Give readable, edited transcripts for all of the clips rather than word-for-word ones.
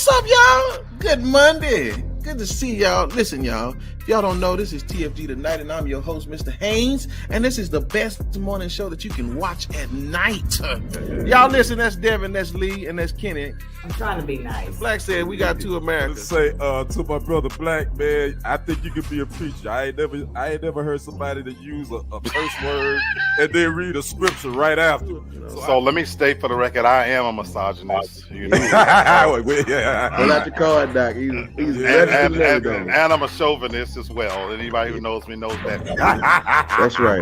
What's up, y'all? Good Monday. Good to see y'all. Listen, y'all. If y'all don't know, this is TFG Tonight, and I'm your host, Mr. Haynes. And this is the best morning show that you can watch at night. Y'all listen, that's Devin, that's Lee, and that's Kenny. I'm trying to be nice. Black said we got two Americans. Say to my brother Black, man, I think you could be a preacher. I ain't never heard somebody that use a curse word and then read a scripture right after. So let me state for the record, I am a misogynist. You know? Pull out your card, Doc. He's and I'm a chauvinist as well. Anybody who knows me knows that. That's right.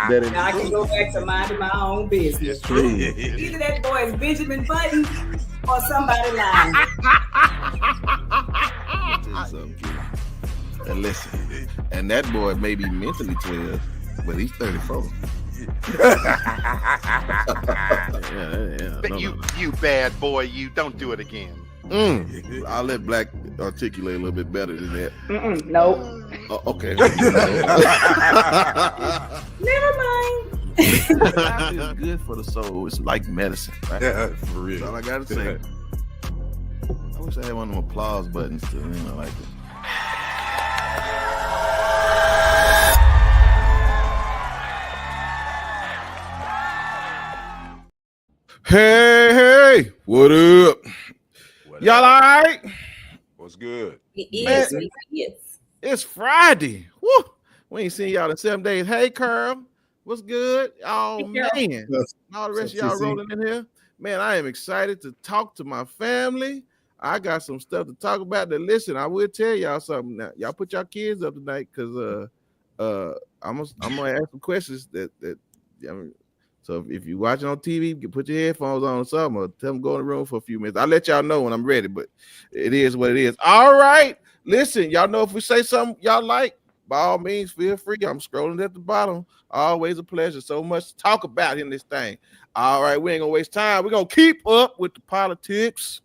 That is Now I can go back to minding my own business. true. Either that boy is Benjamin Button or somebody lying. And listen, and that boy may be mentally 12, but he's 34. You bad boy, you don't do it again. I'll let Black articulate a little bit better than that. Nope. Okay. Never mind. It's good for the soul. It's like medicine, right? Yeah, for real. That's all I gotta say. I wish I had one of them applause buttons to, like that. Hey, what up? Y'all all right? What's good? Yes. It's Friday. Woo! We ain't seen y'all in 7 days. Hey, Carl, what's good? Oh, man. All the rest of y'all rolling in here. Man, I am excited to talk to my family. I got some stuff to talk about. That listen, I will tell y'all something now. Y'all put y'all kids up tonight because I'm gonna ask some questions that so if you're watching on TV, you can put your headphones on or something, or tell them go in the room for a few minutes. I'll let y'all know when I'm ready, but it is what it is. All right. Listen, y'all know if we say something y'all like, by all means, feel free. I'm scrolling at the bottom. Always a pleasure. So much to talk about in this thing. All right, we ain't gonna waste time. We're gonna keep up with the politics.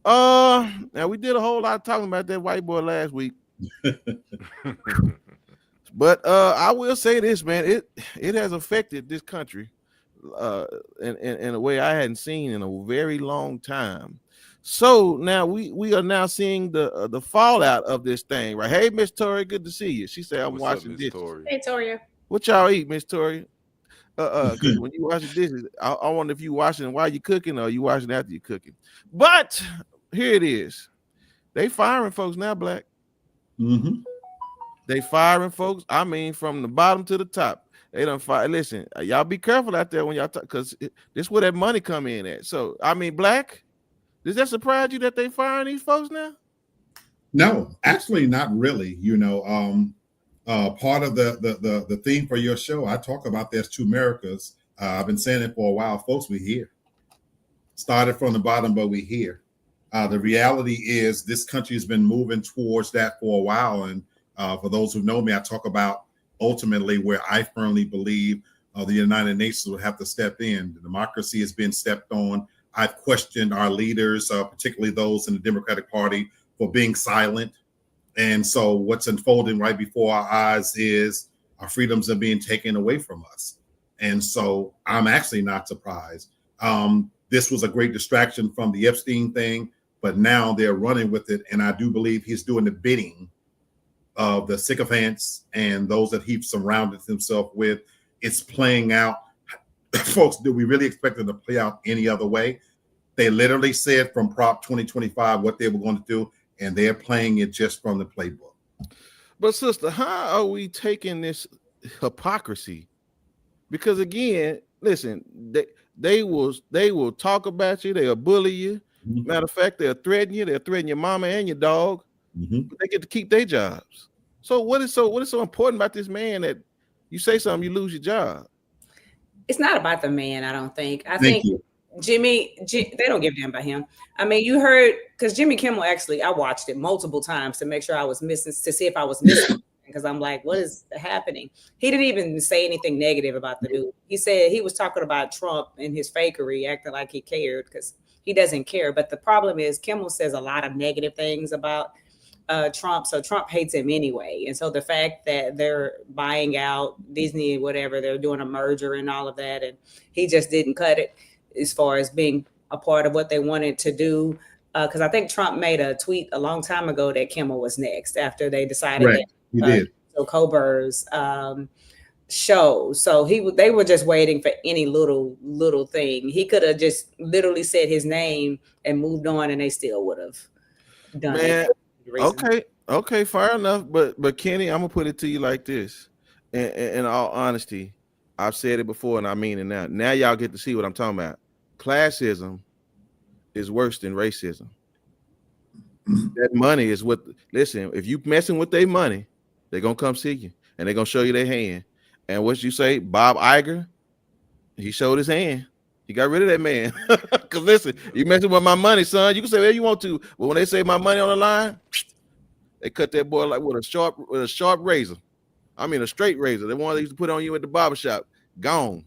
Now we did a whole lot of talking about that white boy last week. But I will say this, man, it has affected this country in a way I hadn't seen in a very long time. So now we are now seeing the fallout of this thing, right? Hey, Miss Tori, good to see you. She said I'm washing dishes. Hey, Toria. What y'all eat, Miss Tori? Because when you wash the dishes, I wonder if you washing while you're cooking or you washing after you're cooking. But here it is. They firing folks now, Black. Mm-hmm. They firing folks. I mean, from the bottom to the top. They don't fire. Listen, y'all be careful out there when y'all talk, because this is where that money come in at. So, I mean, Black, does that surprise you that they firing these folks now? No, actually, not really. Part of the theme for your show, I talk about there's two Americas. I've been saying it for a while, folks. We here. Started from the bottom, but we here. The reality is this country has been moving towards that for a while. And for those who know me, I talk about ultimately where I firmly believe the United Nations will have to step in. The democracy has been stepped on. I've questioned our leaders, particularly those in the Democratic Party, for being silent. And so what's unfolding right before our eyes is our freedoms are being taken away from us. And so I'm actually not surprised. This was a great distraction from the Epstein thing, but now they're running with it. And I do believe he's doing the bidding of the sycophants and those that he surrounded himself with. It's playing out. Folks, do we really expect it to play out any other way? They literally said from Prop 2025 what they were going to do, and they're playing it just from the playbook. But sister, how are we taking this hypocrisy? Because again, listen, they will talk about you, they'll bully you. Mm-hmm. Matter of fact, they'll threaten you, they'll threaten your mama and your dog. Mm-hmm. But they get to keep their jobs. So what is so important about this man that you say something, you lose your job? It's not about the man, I don't think. I think Jimmy, they don't give a damn about him. I mean, you heard, because Jimmy Kimmel, actually, I watched it multiple times to make sure I was missing, to see if I was missing, because I'm like, what is happening? He didn't even say anything negative about the dude. He said he was talking about Trump and his fakery, acting like he cared, because he doesn't care. But the problem is Kimmel says a lot of negative things about Trump, so Trump hates him anyway. And so the fact that they're buying out Disney, whatever, they're doing a merger and all of that, and he just didn't cut it as far as being a part of what they wanted to do. because I think Trump made a tweet a long time ago that Kimmel was next after they decided Right. He did. So Colbert's show. So they were just waiting for any little thing. He could have just literally said his name and moved on, and they still would have done it. Okay, fair enough. But Kenny, I'm gonna put it to you like this. In all honesty, I've said it before and I mean it now. Now y'all get to see what I'm talking about. Classism is worse than racism. That money is what. Listen, if you messing with their money, they're gonna come see you and they're gonna show you their hand. And what you say, Bob Iger, he showed his hand. He got rid of that man. Because listen, you messing with my money, son. You can say whatever you want to, but when they say my money on the line, they cut that boy like with a sharp razor. I mean a straight razor. The one they used to put on you at the barbershop. Gone.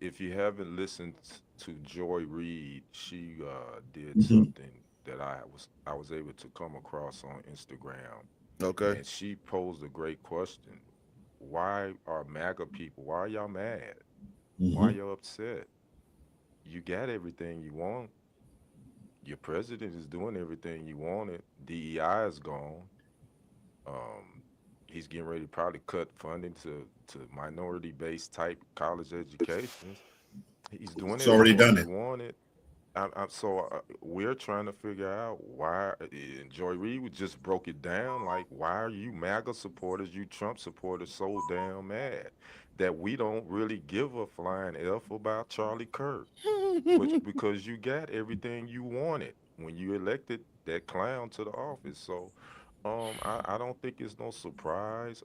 If you haven't listened to Joy Reid, she did something that I was able to come across on Instagram. Okay. And she posed a great question. Why are MAGA people, why are y'all mad? Why are y'all upset? You got everything you want. Your president is doing everything you wanted. DEI is gone. He's getting ready to probably cut funding to minority-based type college education. He's doing It's already done it. Wanted. We're trying to figure out why. And Joy Reid just broke it down. Like, why are you MAGA supporters, you Trump supporters, so damn mad that we don't really give a flying F about Charlie Kirk? Because you got everything you wanted when you elected that clown to the office. So I don't think it's no surprise.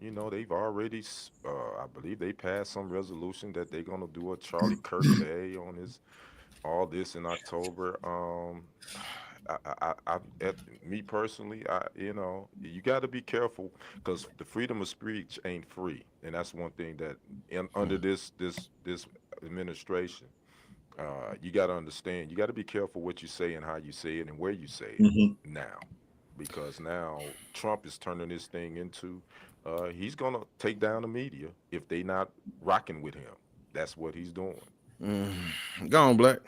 They've already, I believe they passed some resolution that they're gonna do a Charlie Kirk Day on all this in October. Me personally, you got to be careful because the freedom of speech ain't free, and that's one thing that under this administration, you got to understand. You got to be careful what you say and how you say it and where you say it now. Because now Trump is turning this thing into, he's going to take down the media if they not rocking with him. That's what he's doing. Go on, Black.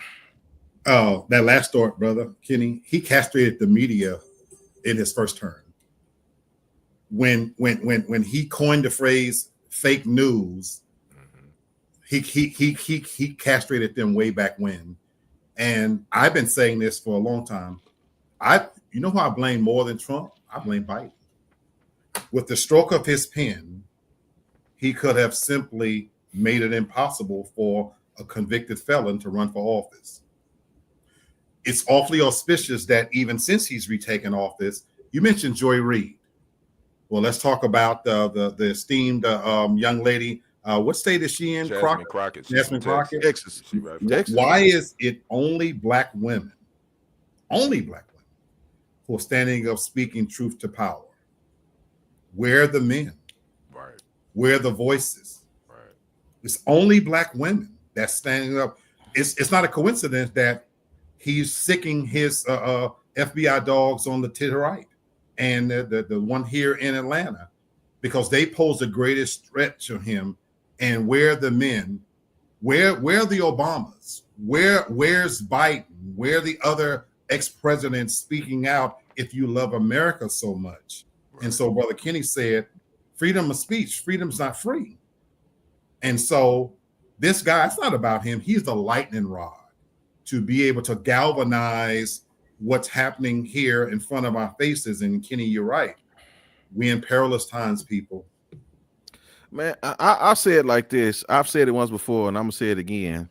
Oh, that last story, brother, Kenny, he castrated the media in his first term. When he coined the phrase fake news, he castrated them way back when. And I've been saying this for a long time. You know who I blame more than Trump? I blame Biden. With the stroke of his pen, he could have simply made it impossible for a convicted felon to run for office. It's awfully auspicious that even since he's retaken office, you mentioned Joy Reid. Well, let's talk about the esteemed young lady. What state is she in? Jasmine Crockett. Jasmine Crockett. Texas. Why is it only black women who are standing up speaking truth to power? Where are the men? Right. Where are the voices? Right. It's only black women that's standing up. It's not a coincidence that he's sicking his FBI dogs on the right and the one here in Atlanta, because they pose the greatest threat to him. And where are the men? Where are the Obamas? Where's Biden? Where are the other ex-presidents speaking out if you love America so much? Right. And so Brother Kenny said, freedom of speech, freedom's not free. And so this guy, it's not about him. He's the lightning rod to be able to galvanize what's happening here in front of our faces. And Kenny, you're right. We in perilous times, people. Man, I'll say it like this. I've said it once before, and I'm gonna say it again.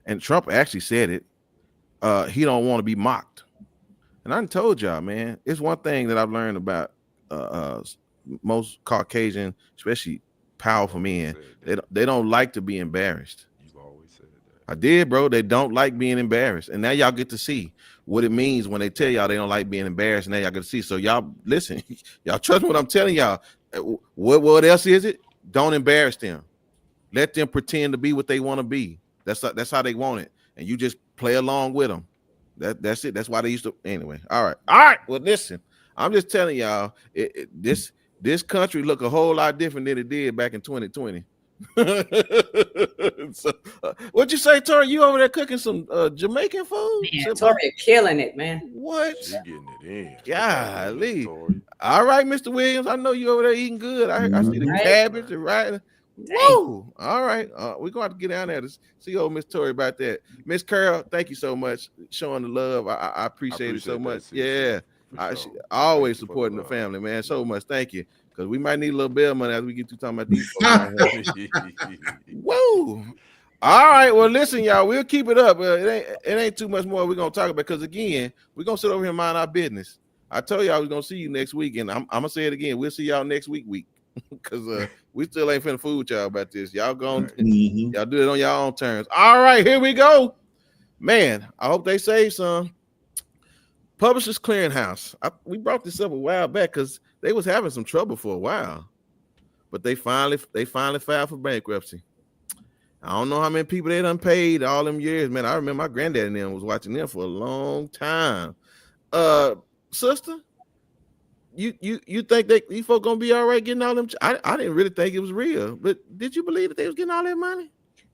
And Trump actually said it. He don't want to be mocked. And I told y'all, man, it's one thing that I've learned about most Caucasian, especially powerful men. They don't like to be embarrassed. You've always said that. I did, bro. They don't like being embarrassed. And now y'all get to see what it means when they tell y'all they don't like being embarrassed. And now y'all get to see. So y'all listen, y'all trust what I'm telling y'all. What else is it? Don't embarrass them. Let them pretend to be what they want to be. That's how they want it. And you just play along with them. That's it. That's why they used to. Anyway. All right. Well, listen, I'm just telling y'all, this country look a whole lot different than it did back in 2020. So, what'd you say, Tori? You over there cooking some Jamaican food? Man, Tori killing it, man. What? She getting it in. Golly. All right, Mr. Williams. I know you over there eating good. I see the cabbage and right. Whoa! All right, we're going to get down there to see old Miss Tori about that. Miss Carol, thank you so much showing the love. I appreciate it so much. Yeah, she always supporting the family, man. So much. Thank you, because we might need a little bail money as we get to talking about these folks. Whoa! All right, well, listen, y'all, we'll keep it up. It ain't too much more we're gonna talk about, because again, we're gonna sit over here and mind our business. I told y'all I was gonna see you next week, and I'm gonna say it again. We'll see y'all next week. Because we still ain't finna fool with y'all about this. Y'all gonna y'all do it on y'all own terms. All right, here we go. Man, I hope they save some. Publishers Clearinghouse. We brought this up a while back because they was having some trouble for a while, but they finally filed for bankruptcy. I don't know how many people they done paid all them years. Man, I remember my granddad and them was watching them for a long time. Sister, you think these folks gonna be all right getting all them? I didn't really think it was real, but did you believe that they was getting all that money?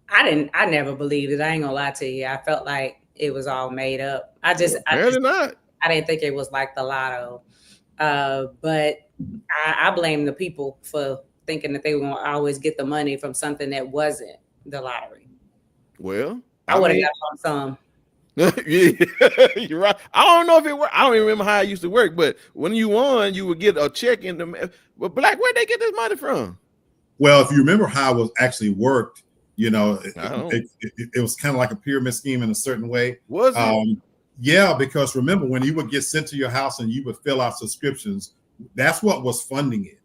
I never believed it. I ain't gonna lie to you. I felt like it was all made up. I didn't think it was like the lotto. But I blame the people for thinking that they were gonna always get the money from something that wasn't the lottery. Well, I would have got some. Yeah, you're right. I don't know if it worked. I don't even remember how it used to work, but when you won, you would get a check in the. But Black, where'd they get this money from? Well, if you remember how it was actually worked, it was kind of like a pyramid scheme in a certain way. Was it? Yeah, because remember when you would get sent to your house and you would fill out subscriptions, that's what was funding it.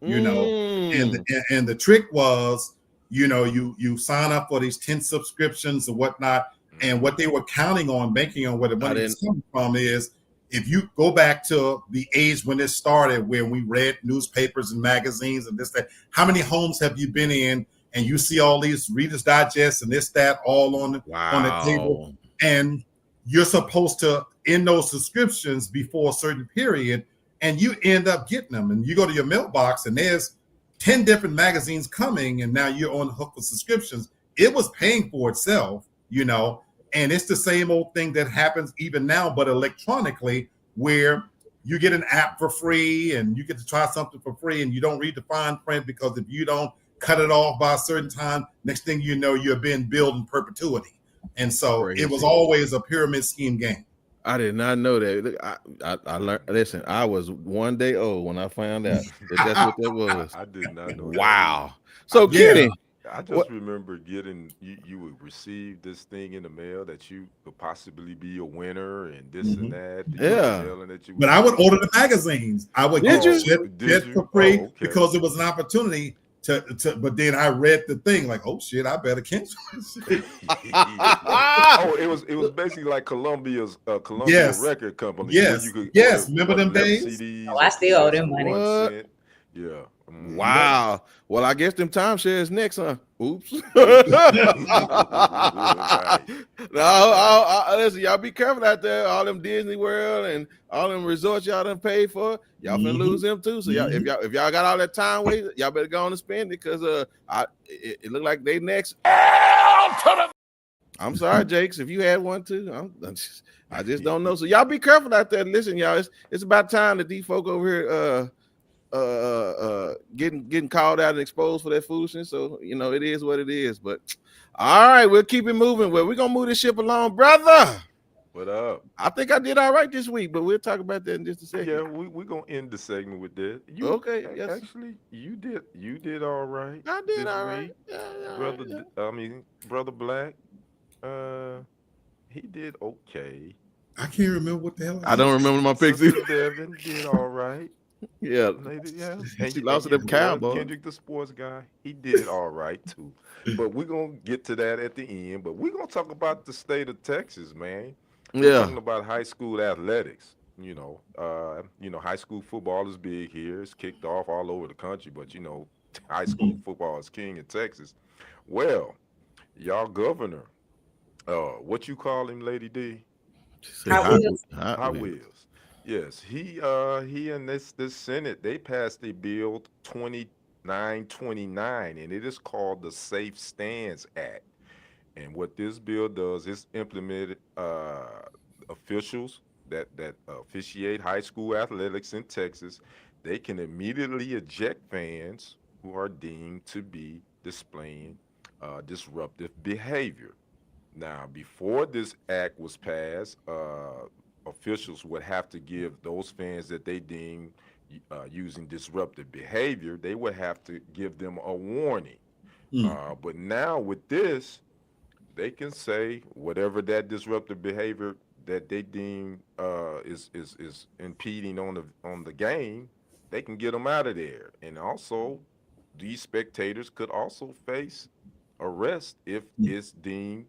And the trick was, you sign up for these 10 subscriptions and whatnot. And what they were counting on, banking on where the money is coming from is, if you go back to the age when it started, where we read newspapers and magazines and this, that, how many homes have you been in and you see all these Reader's Digest and this, that, all on the table, and you're supposed to end those subscriptions before a certain period, and you end up getting them, and you go to your mailbox and there's 10 different magazines coming, and now you're on the hook for subscriptions. It was paying for itself, and it's the same old thing that happens even now, but electronically, where you get an app for free and you get to try something for free, and you don't read the fine print, because if you don't cut it off by a certain time, next thing you know, you're being billed in perpetuity. And so it was always a pyramid scheme game. I did not know that. I learned. Listen, I was 1 day old when I found out that that's what that was. I did not know. Wow. So, Kenny, I just remember getting you would receive this thing in the mail that you could possibly be a winner and this and that. But I would order the magazines. I would get for free because it was an opportunity to. But then I read the thing like, oh shit, I better cancel. It was basically like Columbia's record company. Yes, remember them days? CDs, I still owe them money. Yeah. Wow. Well, I guess them timeshares next, huh? Oops. No, listen, y'all be careful out there. All them Disney World and all them resorts y'all done paid for, y'all finna lose them too. So y'all, if y'all got all that time wasted, y'all better go on and spend it, because it look like they next. I'm sorry, Jakes, if you had one too. I just don't know. So y'all be careful out there. Listen, y'all, it's about time that these folk over here getting called out and exposed for that foolishness. So it is what it is. But all right, we'll keep it moving. Well, we're gonna move this ship along, brother. What up? I think I did all right this week, but we'll talk about that in just a second. Yeah, we're gonna end the segment with that. Yes. Actually, you did all right. I did all right. Brother Black, he did okay. I can't remember what the hell. I don't remember my picks either. Devin did all right. Yeah. And she lost to them Cowboys. Kendrick, the sports guy, he did all right too. But we're gonna get to that at the end. But we're gonna talk about the state of Texas, man. We're talking about high school athletics. High school football is big here. It's kicked off all over the country, but high school football is king in Texas. Well, y'all governor, what you call him, Lady D? Hot Wheels. Yes, he and this Senate, they passed a bill 929, and it is called the Safe Stands Act. And what this bill does is implement officials that officiate high school athletics in Texas. They can immediately eject fans who are deemed to be displaying disruptive behavior. Now, before this act was passed, officials would have to give those fans that they deem using disruptive behavior, they would have to give them a warning. But now with this, they can say whatever that disruptive behavior that they deem is impeding on the game, they can get them out of there. And also, these spectators could also face arrest if it's deemed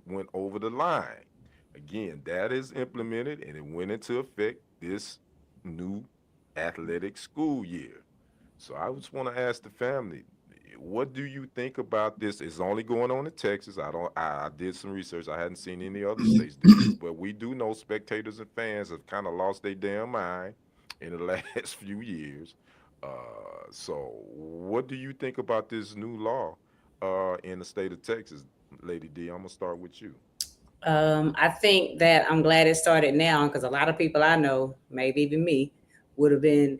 went over the line. Again, that is implemented and it went into effect this new athletic school year. So I just want to ask the family, what do you think about this? It's only going on in Texas. I did some research. I hadn't seen any other states do this, but we do know spectators and fans have kind of lost their damn mind in the last few years. So what do you think about this new law in the state of Texas? Lady D, I'm gonna start with you. I think that I'm glad it started now because a lot of people I know, maybe even me, would have been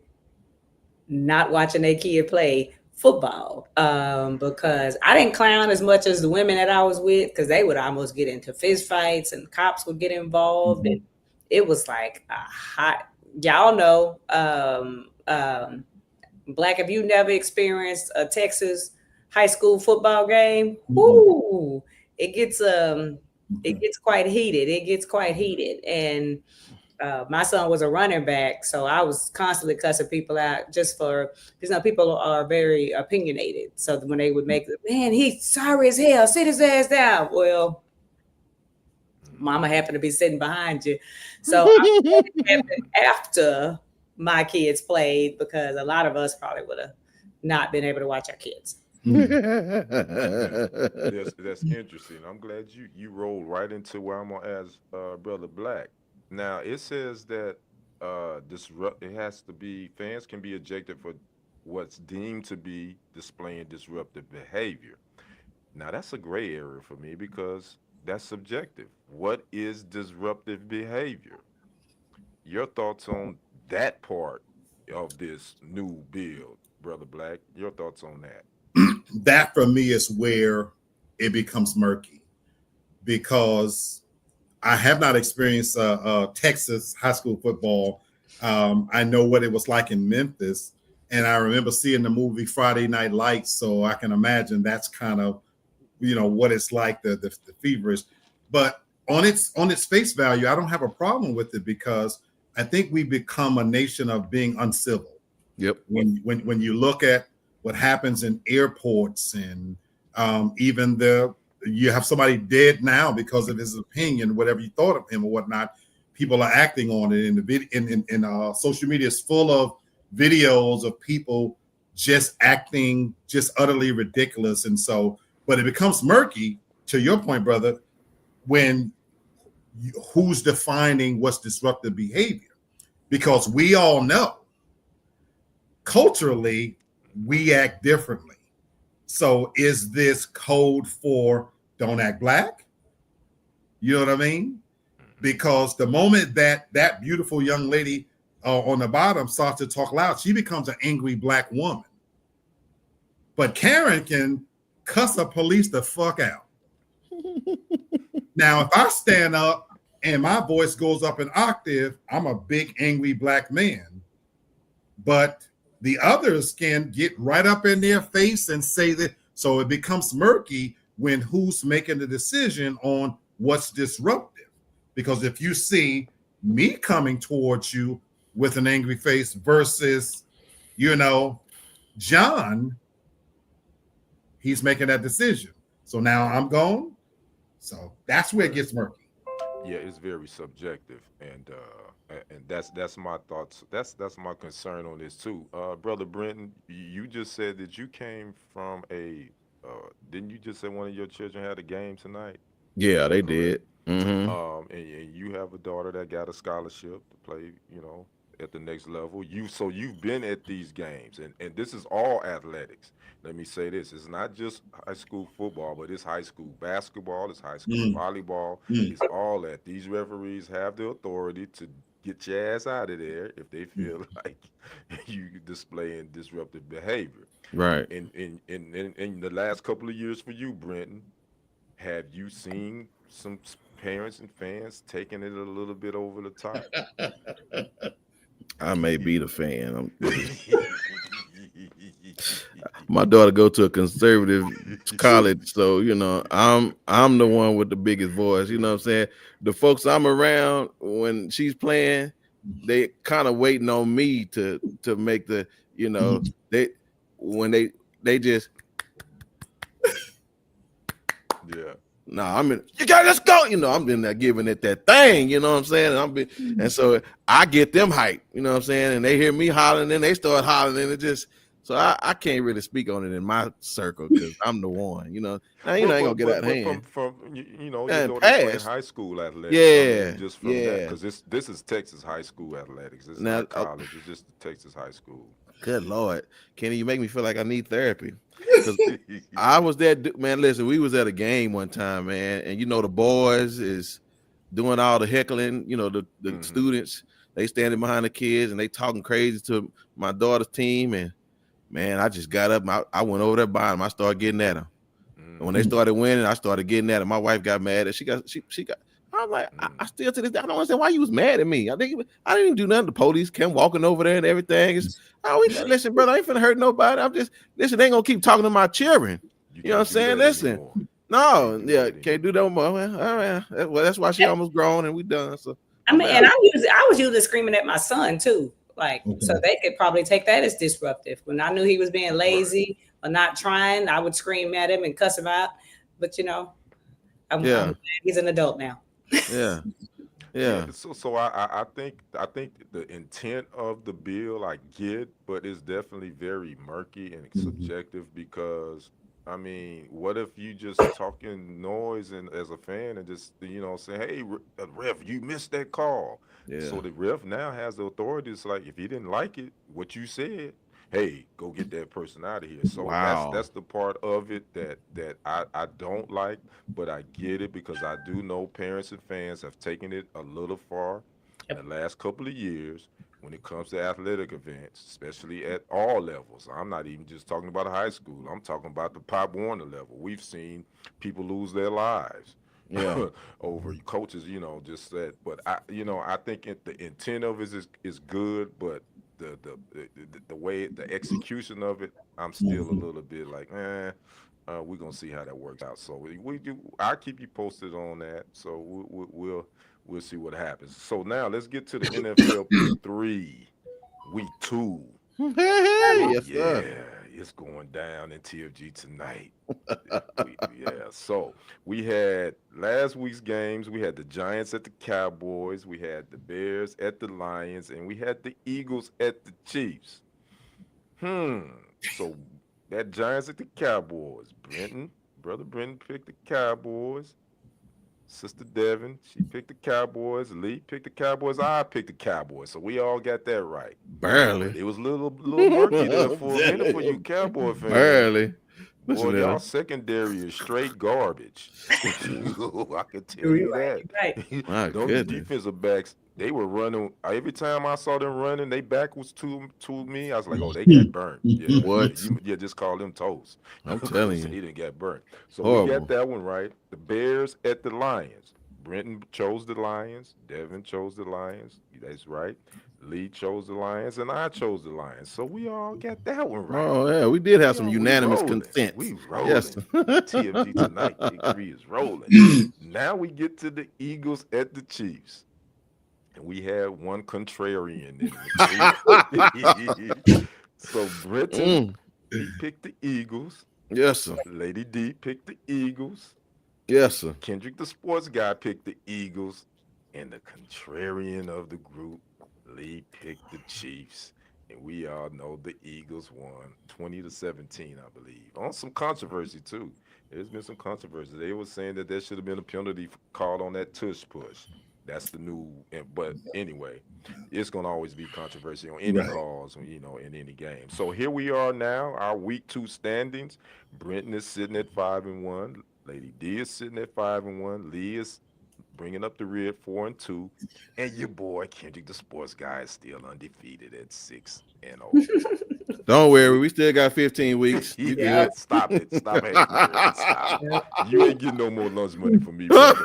not watching their kid play football because I didn't clown as much as the women that I was with because they would almost get into fist fights and cops would get involved. And it was like a hot, y'all know, Black, if you never experienced a Texas high school football game, whoo, it gets quite heated. It gets quite heated. And my son was a running back, so I was constantly cussing people out just for, because people are very opinionated. So when they would make, man, he's sorry as hell, sit his ass down. Well, mama happened to be sitting behind you. So after my kids played, because a lot of us probably would have not been able to watch our kids. That's interesting. I'm glad you rolled right into where I'm gonna ask Brother Black. Now it says that it has to be, fans can be ejected for what's deemed to be displaying disruptive behavior. Now that's a gray area for me because that's subjective. What is disruptive behavior? Your thoughts on that part of this new bill, Brother Black? Your thoughts on that? That for me is where it becomes murky because I have not experienced Texas high school football. I know what it was like in Memphis, and I remember seeing the movie Friday Night Lights, so I can imagine that's kind of, what it's like, the feverish. But on its face value, I don't have a problem with it because I think we become a nation of being uncivil. Yep. When you look at what happens in airports and even you have somebody dead now because of his opinion, whatever you thought of him or whatnot, people are acting on it. In social media is full of videos of people just acting just utterly ridiculous. And so, but it becomes murky, to your point, brother, when who's defining what's disruptive behavior, because we all know culturally we act differently. So is this code for don't act black? You know what I mean? Because the moment that beautiful young lady on the bottom starts to talk loud, she becomes an angry black woman. But Karen can cuss a police the fuck out. Now, if I stand up and my voice goes up an octave, I'm a big angry black man. But the others can get right up in their face and say that. So it becomes murky when who's making the decision on what's disruptive. Because if you see me coming towards you with an angry face versus, John, he's making that decision. So now I'm gone. So that's where it gets murky. Yeah, it's very subjective, and that's my thoughts. That's my concern on this too, Brother Brenton. You just said that you came from a. Didn't you just say one of your children had a game tonight? Yeah, they did. Mm-hmm. And you have a daughter that got a scholarship to play, at the next level. You've been at these games, and this is all athletics. Let me say this: it's not just high school football, but it's high school basketball, it's high school volleyball, it's all that. These referees have the authority to get your ass out of there if they feel like you displaying disruptive behavior. Right. In the last couple of years for you, Brenton, have you seen some parents and fans taking it a little bit over the top? I may be the fan. My daughter go to a conservative college, so I'm the one with the biggest voice. You know what I'm saying? The folks I'm around when she's playing, they kind of waiting on me to make the, they just yeah. No, you gotta let's go. I'm in there giving it that thing, you know what I'm saying? And so I get them hyped, you know what I'm saying? And they hear me hollering, and they start hollering, and it just so I can't really speak on it in my circle because I'm the one, Now, I ain't gonna get out of hand. From your daughter playing high school athletics. Just from that, because this is Texas high school athletics. It's not college. It's just Texas high school. Good Lord, Kenny, you make me feel like I need therapy. I was there, man. Listen, we was at a game one time, man, and the boys is doing all the heckling. The students, they standing behind the kids and they talking crazy to my daughter's team, and man, I just got up and I went over there by them. I started getting at them. And when they started winning, I started getting at them. My wife got mad, and she got. I'm like, I still to this day, I don't understand why you was mad at me. I didn't even do nothing. The police came walking over there and everything. Listen, brother, I ain't finna hurt nobody. Listen, they ain't gonna keep talking to my children. You know what I'm saying? Listen, can't do that no more. Well, all right. Well, that's why she almost grown and we done. So I was usually screaming at my son too, so they could probably take that as disruptive. When I knew he was being lazy or not trying, I would scream at him and cuss him out. But I'm glad he's an adult now. Yeah. So I think the intent of the bill I get, but it's definitely very murky and subjective because what if you just talking noise and as a fan and just say, hey, ref, you missed that call. Yeah. So the ref now has the authority. It's like if he didn't like it, what you said, hey, go get that person out of here. So that's the part of it that I don't like, but I get it because I do know parents and fans have taken it a little far in the last couple of years when it comes to athletic events, especially at all levels. I'm not even just talking about high school. I'm talking about the Pop Warner level. We've seen people lose their lives. Over coaches, just that. But I think the intent of it is good, but the way the execution of it, I'm still a little bit like, we're gonna see how that works out. So I'll keep you posted on that. So we'll see what happens. So now let's get to the NFL Pick 3, Week 2. Yes, sir. It's going down in TFG tonight. So we had last week's games. We had the Giants at the Cowboys. We had the Bears at the Lions, and we had the Eagles at the Chiefs. So that Giants at the Cowboys. Brother Brenton picked the Cowboys. Sister Devin, she picked the Cowboys. Lee picked the Cowboys. I picked the Cowboys. So we all got that right. Barely. It was a little murky there for a minute for you Cowboy fans. Barely. Boy, y'all secondary is straight garbage. I can tell you that. Right. Those defensive backs, they were running. Every time I saw them running, they back was to me. I was like, oh, they got burnt. Yeah, what? Just call them toast. I'm telling you. He didn't get burnt. So Horrible. We got that one right. The Bears at the Lions. Brenton chose the Lions. Devin chose the Lions. That's right. Lee chose the Lions, and I chose the Lions. So we all got that one right. Oh, yeah. We did have some unanimous consent. We rolling. Yes. TFG tonight, Big 3 is rolling. Now we get to the Eagles at the Chiefs. And we had one contrarian in the So Brenton, he picked the Eagles. Yes, sir. Lady D picked the Eagles. Yes, sir. Kendrick, the sports guy, picked the Eagles. And the contrarian of the group, Lee, picked the Chiefs. And we all know the Eagles won 20-17, I believe. On some controversy, too. There's been some controversy. They were saying that there should have been a penalty called on that tush push. That's the new. But anyway, it's gonna always be controversy on any cause, you know, in any game. So here we are now, our week 2 standings. Brenton is sitting at 5-1. Lady D is sitting at 5-1. Lee is bringing up the rear 4-2, and your boy Kendrick, the sports guy, is still undefeated at 6-0. Don't worry, we still got 15 weeks. You good. Stop it. Stop it. Stop. You ain't getting no more lunch money from me, brother.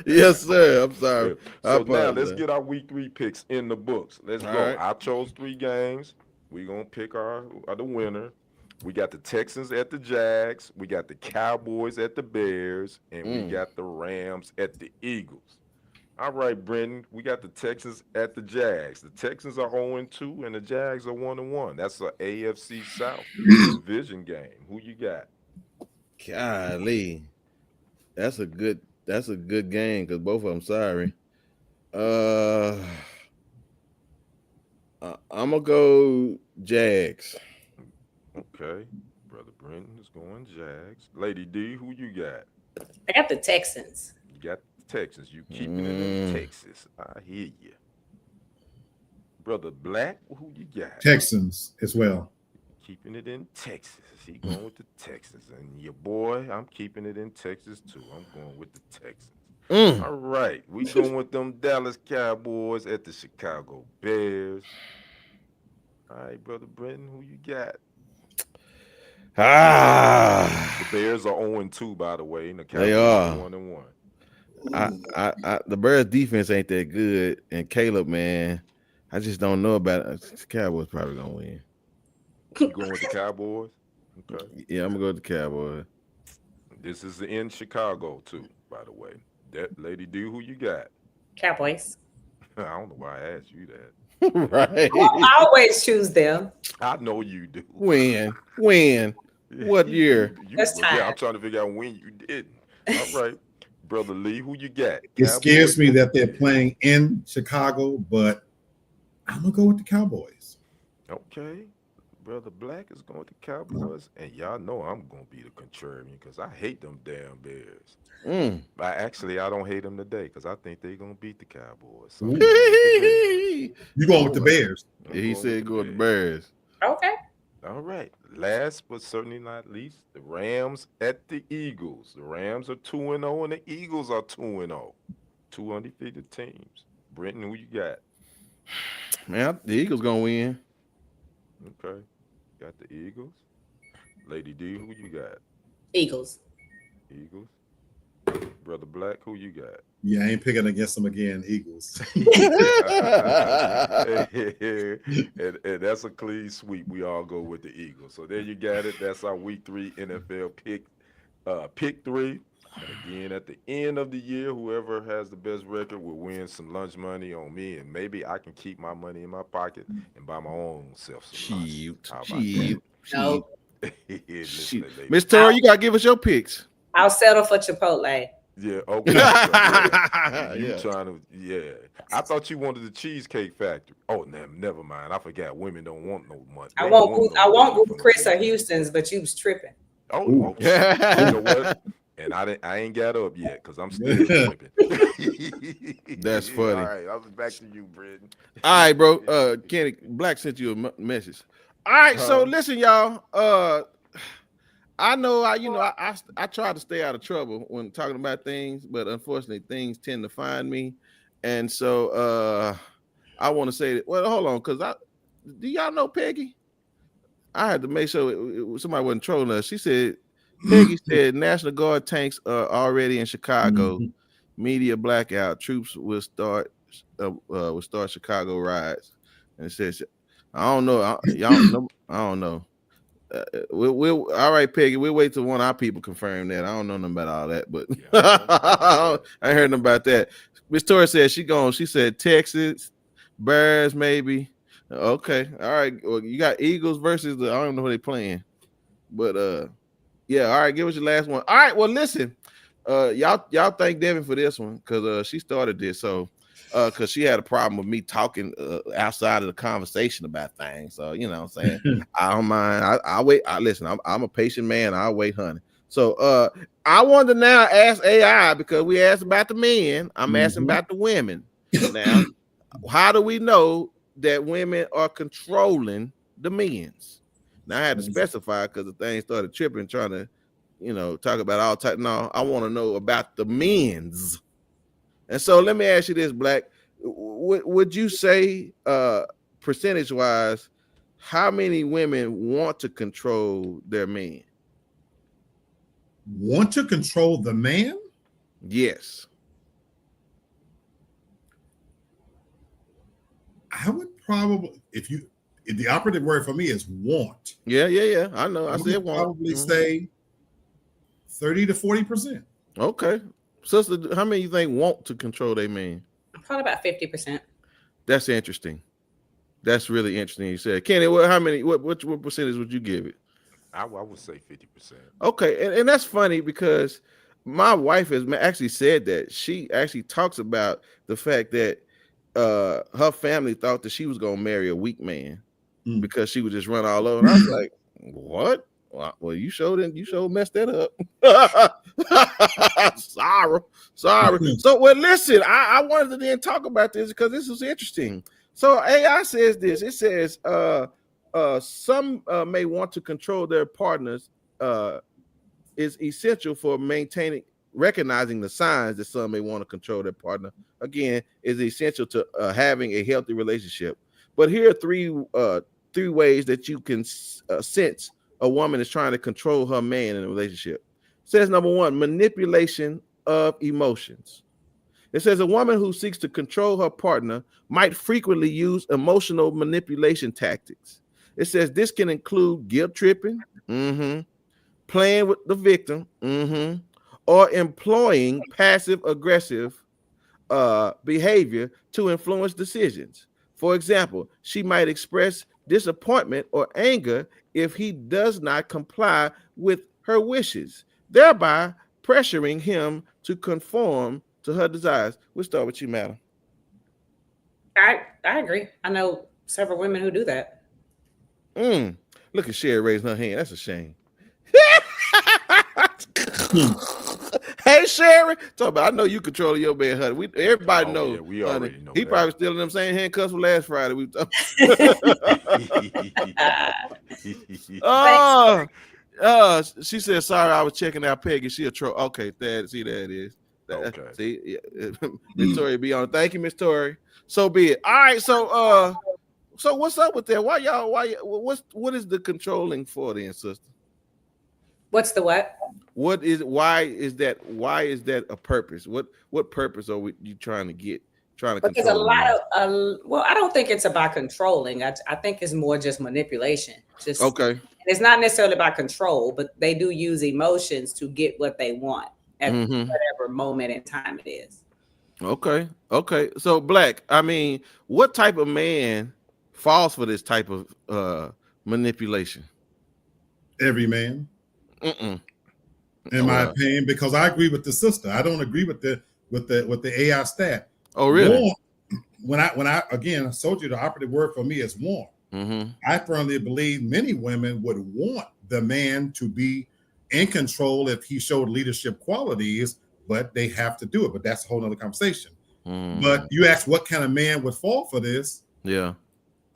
Yes, sir. I'm sorry. So now let's get our week 3 picks in the books. Let's go. Right. I chose 3 games. We're gonna pick the winner. We got the Texans at the Jags. We got the Cowboys at the Bears, and we got the Rams at the Eagles. All right, Brenton, we got the Texans at the Jags. The Texans are 0-2, and the Jags are 1-1. That's an AFC South division game. Who you got? Golly, that's a good game because both of them. Sorry, I'm gonna go Jags. Okay, brother Brenton is going Jags. Lady D, who you got? I got the Texans. You got the Texans. You keeping it in Texas. I hear you. Brother Black, who you got? Texans as well. Keeping it in Texas. He going with the Texans. And your boy, I'm keeping it in Texas too. I'm going with the Texans. All right. We going with them Dallas Cowboys at the Chicago Bears. All right, brother Brenton, who you got? The Bears are 0-2, by the way. And the Cowboys are 1-1. The Bears defense ain't that good, and Caleb, man, I just don't know about it. The Cowboys probably gonna win. You going with the Cowboys? Okay. Yeah, I'm gonna go with the Cowboys. This is in Chicago too, by the way. That Lady D, who you got? Cowboys. I don't know why I asked you that. Right. I always choose them. I know you do. When? What year? That's time. Yeah, I'm trying to figure out when you didn't. All right. Brother Lee, who you got? It scares me that they're playing in Chicago, but I'm going to go with the Cowboys. Okay. Brother Black is going with the Cowboys, and y'all know I'm going to be the contrarian because I hate them damn Bears. I don't hate them today because I think they're going to beat the Cowboys. So you going with the Bears? Yeah, he said go with the Bears. Okay. All right. Last but certainly not least, the Rams at the Eagles. The Rams are 2-0 and the Eagles are 2-0. 2 undefeated teams. Brenton, who you got? Man, the Eagles gonna win. Okay. Got the Eagles. Lady D, who you got? Eagles. Eagles. Brother Black, who you got? Yeah, I ain't picking against them again, Eagles. and that's a clean sweep. We all go with the Eagles. So there you got it. That's our week 3 NFL pick 3. And again, at the end of the year, whoever has the best record will win some lunch money on me, and maybe I can keep my money in my pocket and buy my own self some lunch. No. Miss Tori, you gotta give us your picks. I'll settle for Chipotle. Yeah, okay. You trying to, I thought you wanted the Cheesecake Factory. Oh, never mind. I forgot. Women don't want no money. I won't go Chris or Houston's, but you was tripping. Oh, you know what? And I ain't got up yet because I'm still tripping. That's funny. All right, I was back to you, Brenton. All right, bro. Kenny Black sent you a message. All right, so listen, y'all. I know I try to stay out of trouble when talking about things, but unfortunately things tend to find me. And so I want to say that, well, hold on, because do y'all know Peggy? I had to make sure somebody wasn't trolling us. She said, Peggy said National Guard tanks are already in Chicago. Media blackout. Troops will start Chicago riots. And it says, I don't know. Y'all know. I don't know. We'll all right, Peggy. We'll wait till one of our people confirm that. I don't know nothing about all that, but I heard nothing about that. Miss Tori said she said Texas, Bears, maybe. Okay, all right. Well, you got Eagles versus I don't know who they playing, but yeah. All right, give us your last one. All right. Well, listen, y'all thank Devin for this one because she started this. So because she had a problem with me talking outside of the conversation about things. So, you know what I'm saying? I don't mind. I wait. Listen, I'm a patient man. I'll wait, honey. So I wanted to now ask AI, because we asked about the men. I'm asking about the women. Now, how do we know that women are controlling the men's? Now I had to specify because the thing started tripping, trying to, talk about all type. No, I want to know about the men's. And so let me ask you this, Black. Would you say, percentage-wise, how many women want to control their men? Want to control the man? Yes. I would probably, if the operative word for me is want. Yeah. I know. I said want. Probably say 30 to 40%. Okay. Sister, how many you think want to control their man? Probably about 50%. That's interesting. That's really interesting. You said, Kenny, what percentage would you give it? I would say 50%. Okay, and that's funny because my wife has actually said that. She actually talks about the fact that her family thought that she was gonna marry a weak man because she would just run all over. And I was like, what? Well, you showed messed that up. Sorry. So, well, listen, I wanted to then talk about this because this is interesting. So AI says this. It says some may want to control their partners is essential for recognizing the signs that some may want to control their partner. Again, is essential to having a healthy relationship. But here are three ways that you can sense a woman is trying to control her man in a relationship. It says, number one, manipulation of emotions. It says a woman who seeks to control her partner might frequently use emotional manipulation tactics. It says this can include guilt tripping, playing with the victim, or employing passive aggressive behavior to influence decisions. For example, she might express disappointment or anger if he does not comply with her wishes, thereby pressuring him to conform to her desires. We'll start with you, madam. I agree. I know several women who do that. Look at Sherry raising her hand. That's a shame. Hey, Sherry. Talk about, I know you control your man, honey. Everybody knows. Yeah, we already know. He probably still in them same handcuffs from last Friday. She said, sorry, I was checking out Peggy. She a troll. Okay, there it is. Okay. See, Miss Tori be on. Thank you, Miss Tori. So be it. All right, so what's up with that? What is the controlling for then, sister? What's the what? Why is that a purpose? What purpose are you trying to get? Because a lot of I don't think it's about controlling. I think it's more just manipulation. Okay. It's not necessarily about control, but they do use emotions to get what they want at whatever moment in time it is. Okay. So Black, I mean, what type of man falls for this type of manipulation? Every man. In my opinion, because I agree with the sister. I don't agree with the AI stat. Oh, really? When I again, I told you the operative word for me is want. I firmly believe many women would want the man to be in control if he showed leadership qualities, but they have to do it. But that's a whole nother conversation. But you ask what kind of man would fall for this? Yeah.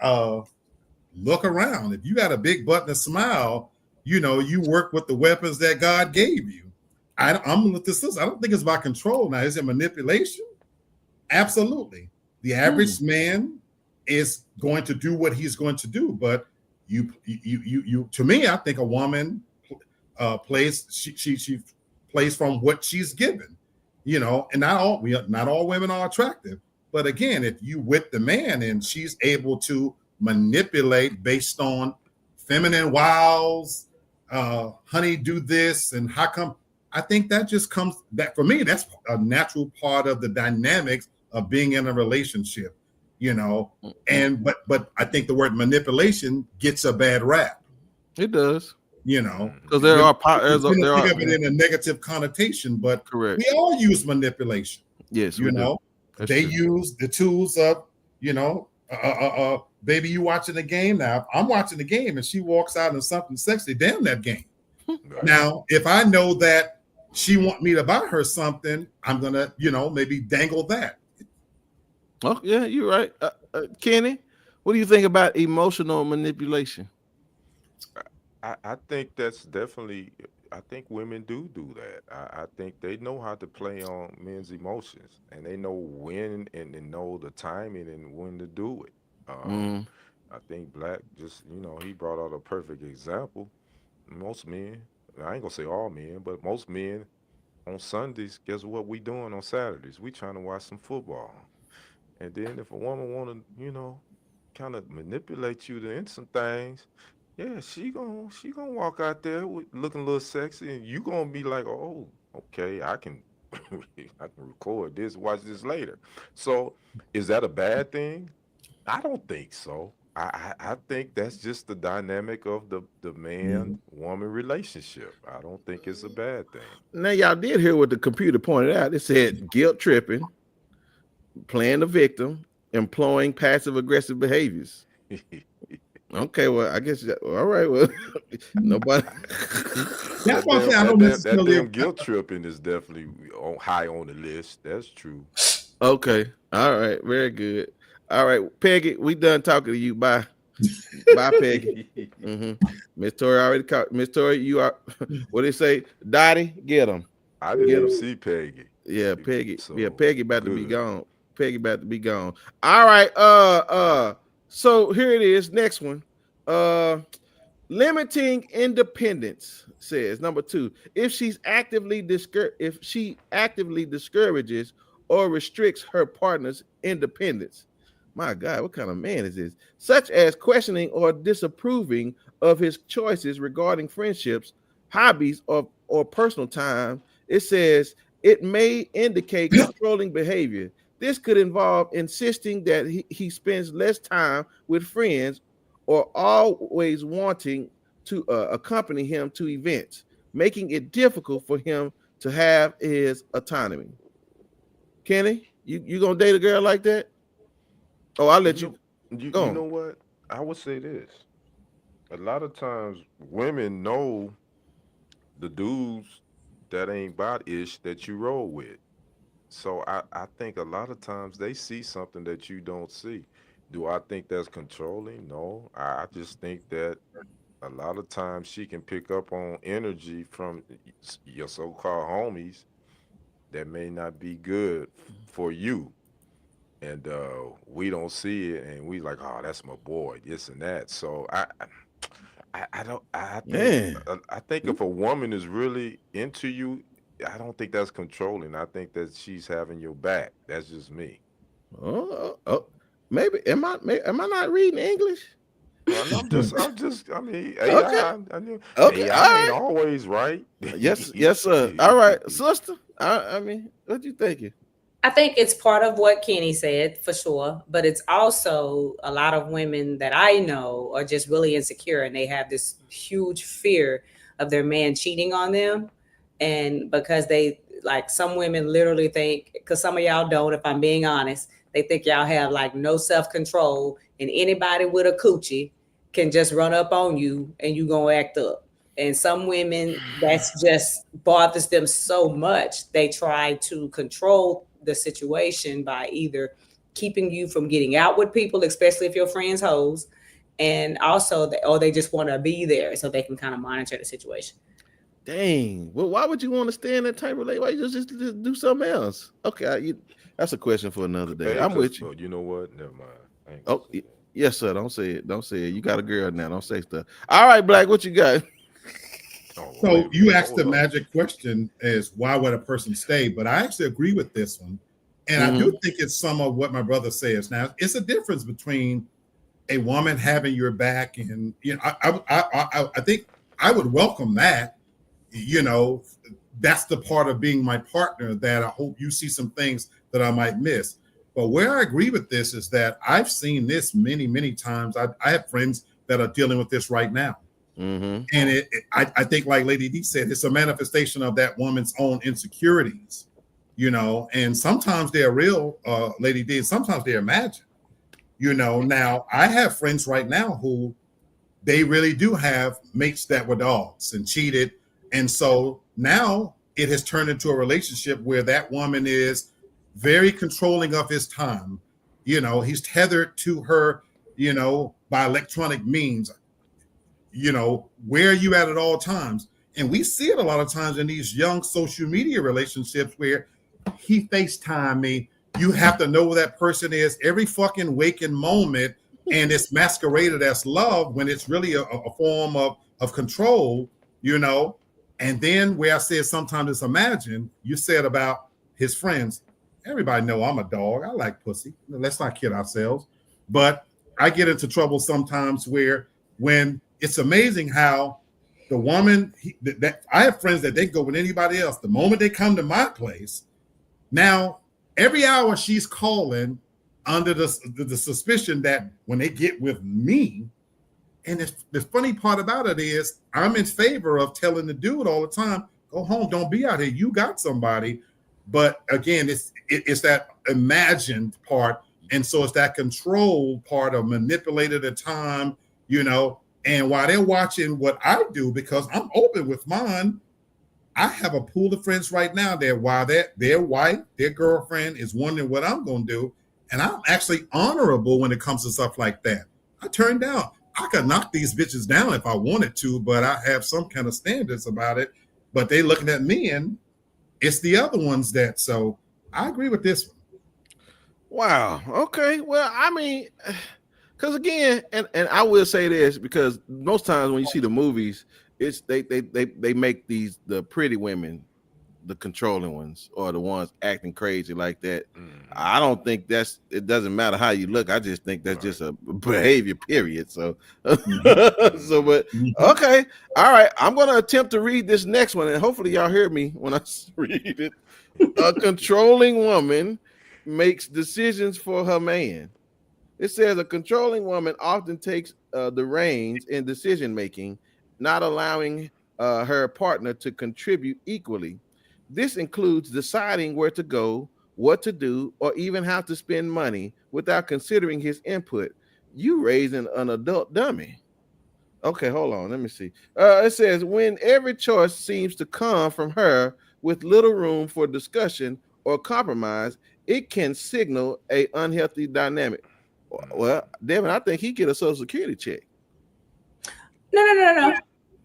Look around. If you got a big butt and a smile, you work with the weapons that God gave you. I'm with this. I don't think it's about control. Now, is it manipulation? Absolutely. The average man is going to do what he's going to do, but you to me, I think a woman plays. She plays from what she's given, and not all women are attractive. But again, if you with the man and she's able to manipulate based on feminine wiles, honey, do this, and how come? I think that just comes, that for me, that's a natural part of the dynamics of being in a relationship, and but I think the word manipulation gets a bad rap. It does. Because there are it in a negative connotation, but correct. We all use manipulation. Yes, they use the tools of, baby, you watching the game now. I'm watching the game and she walks out in something sexy. Damn that game. Now, if I know that she want me to buy her something, I'm gonna, maybe dangle that. Oh yeah, you're right, Kenny. What do you think about emotional manipulation? I think that's definitely. I think women do that. I think they know how to play on men's emotions, and they know when and they know the timing and when to do it. Mm. I think Black just, he brought out a perfect example. Most men, I ain't gonna say all men, but most men on Sundays, guess what we doing on Saturdays? We trying to watch some football. And then if a woman want to, kind of manipulate you to into some things, yeah, she gonna walk out there looking a little sexy, and you gonna be like, oh, okay, I can I can record this, watch this later. So is that a bad thing? I don't think so. I think that's just the dynamic of the man woman relationship. I don't think it's a bad thing. Now y'all did hear what the computer pointed out. It said guilt tripping, playing the victim, employing passive aggressive behaviors. Okay, well, I guess all right. Well, nobody. That's why I don't necessarily. That damn guilt tripping is definitely high on the list. That's true. Okay, all right, very good. All right, Peggy, we done talking to you. Bye, bye, Peggy. Miss Tori already caught. Miss Tori, you are. What they say? Dottie, get them. I didn't even see Peggy. Yeah, Peggy. So, yeah, Peggy about to be gone. Peggy about to be gone. All right. So here it is. Next one. Limiting independence says number 2. If she actively discourages or restricts her partner's independence. My God, what kind of man is this? Such as questioning or disapproving of his choices regarding friendships, hobbies, or personal time. It says it may indicate controlling behavior. This could involve insisting that he spends less time with friends or always wanting to accompany him to events, making it difficult for him to have his autonomy. Kenny, you gonna date a girl like that? Oh, I'll let you. You know what? I would say this. A lot of times women know the dudes that ain't about ish that you roll with. So I think a lot of times they see something that you don't see. Do I think that's controlling? No. I just think that a lot of times she can pick up on energy from your so-called homies that may not be good for you. And we don't see it, and we like, oh, that's my boy, this and that. So I think if a woman is really into you, I don't think that's controlling. I think that she's having your back. That's just me. Maybe am I not reading English? I'm just. I mean, okay. AI ain't always right. Yes, sir. All right, sister. I mean, what you thinking? I think it's part of what Kenny said for sure, but it's also a lot of women that I know are just really insecure, and they have this huge fear of their man cheating on them. And because they, like, some women literally think, because some of y'all don't, if I'm being honest, they think y'all have like no self-control, and anybody with a coochie can just run up on you and you gonna act up. And some women, that's just bothers them so much, they try to control the situation by either keeping you from getting out with people, especially if your friends hoes, and also they just want to be there so they can kind of monitor the situation. Dang. Well, why would you want to stay in that type of relationship? Why you just do something else? Okay, that's a question for another day. I'm with you. You know what? Never mind. Oh, yes, sir. Don't say it. Don't say it. You got a girl now. Don't say stuff. All right, Black. What you got? So you asked the magic question is why would a person stay? But I actually agree with this one. And I do think it's some of what my brother says. Now, it's a difference between a woman having your back and, I think I would welcome that. That's the part of being my partner that I hope you see some things that I might miss. But where I agree with this is that I've seen this many, many times. I have friends that are dealing with this right now. And I think, like Lady D said, it's a manifestation of that woman's own insecurities, and sometimes they're real, Lady D, and sometimes they're imagined, Now, I have friends right now who they really do have mates that were dogs and cheated. And so now it has turned into a relationship where that woman is very controlling of his time. You know, he's tethered to her, you know, by electronic means. You know, where are you at all times? And we see it a lot of times in these young social media relationships where he FaceTime me. You have to know where that person is every fucking waking moment, and it's masqueraded as love when it's really a form of control, you know. And then where I said sometimes it's imagined, you said about his friends. Everybody know I'm a dog. I like pussy. Let's not kid ourselves. But I get into trouble sometimes where when it's amazing how the woman that I have friends that they go with anybody else. The moment they come to my place, now every hour she's calling under the suspicion that when they get with me, and the funny part about it is I'm in favor of telling the dude all the time, go home, don't be out here. You got somebody. But again, it's that imagined part. And so it's that control part of manipulating the time, you know. And while they're watching what I do, because I'm open with mine, I have a pool of friends right now that while their wife, their girlfriend is wondering what I'm going to do, and I'm actually honorable when it comes to stuff like that. I turn down. I could knock these bitches down if I wanted to, but I have some kind of standards about it. But they looking at me, and it's the other ones that. So I agree with this one. Wow. Okay. Well, I mean. Because again, and I will say this, because most times when you see the movies, it's they make the pretty women the controlling ones or the ones acting crazy like that. I don't think it doesn't matter how you look. I just think that's just a behavior, period. So but okay. All right. I'm gonna attempt to read this next one, and hopefully y'all hear me when I read it. A controlling woman makes decisions for her man. It says a controlling woman often takes the reins in decision making, not allowing her partner to contribute equally. This includes deciding where to go, what to do, or even how to spend money without considering his input. You raising an adult dummy. Okay, hold on. Let me see. It says when every choice seems to come from her with little room for discussion or compromise, it can signal an unhealthy dynamic. Well, Devin, I think he get a Social Security check. No.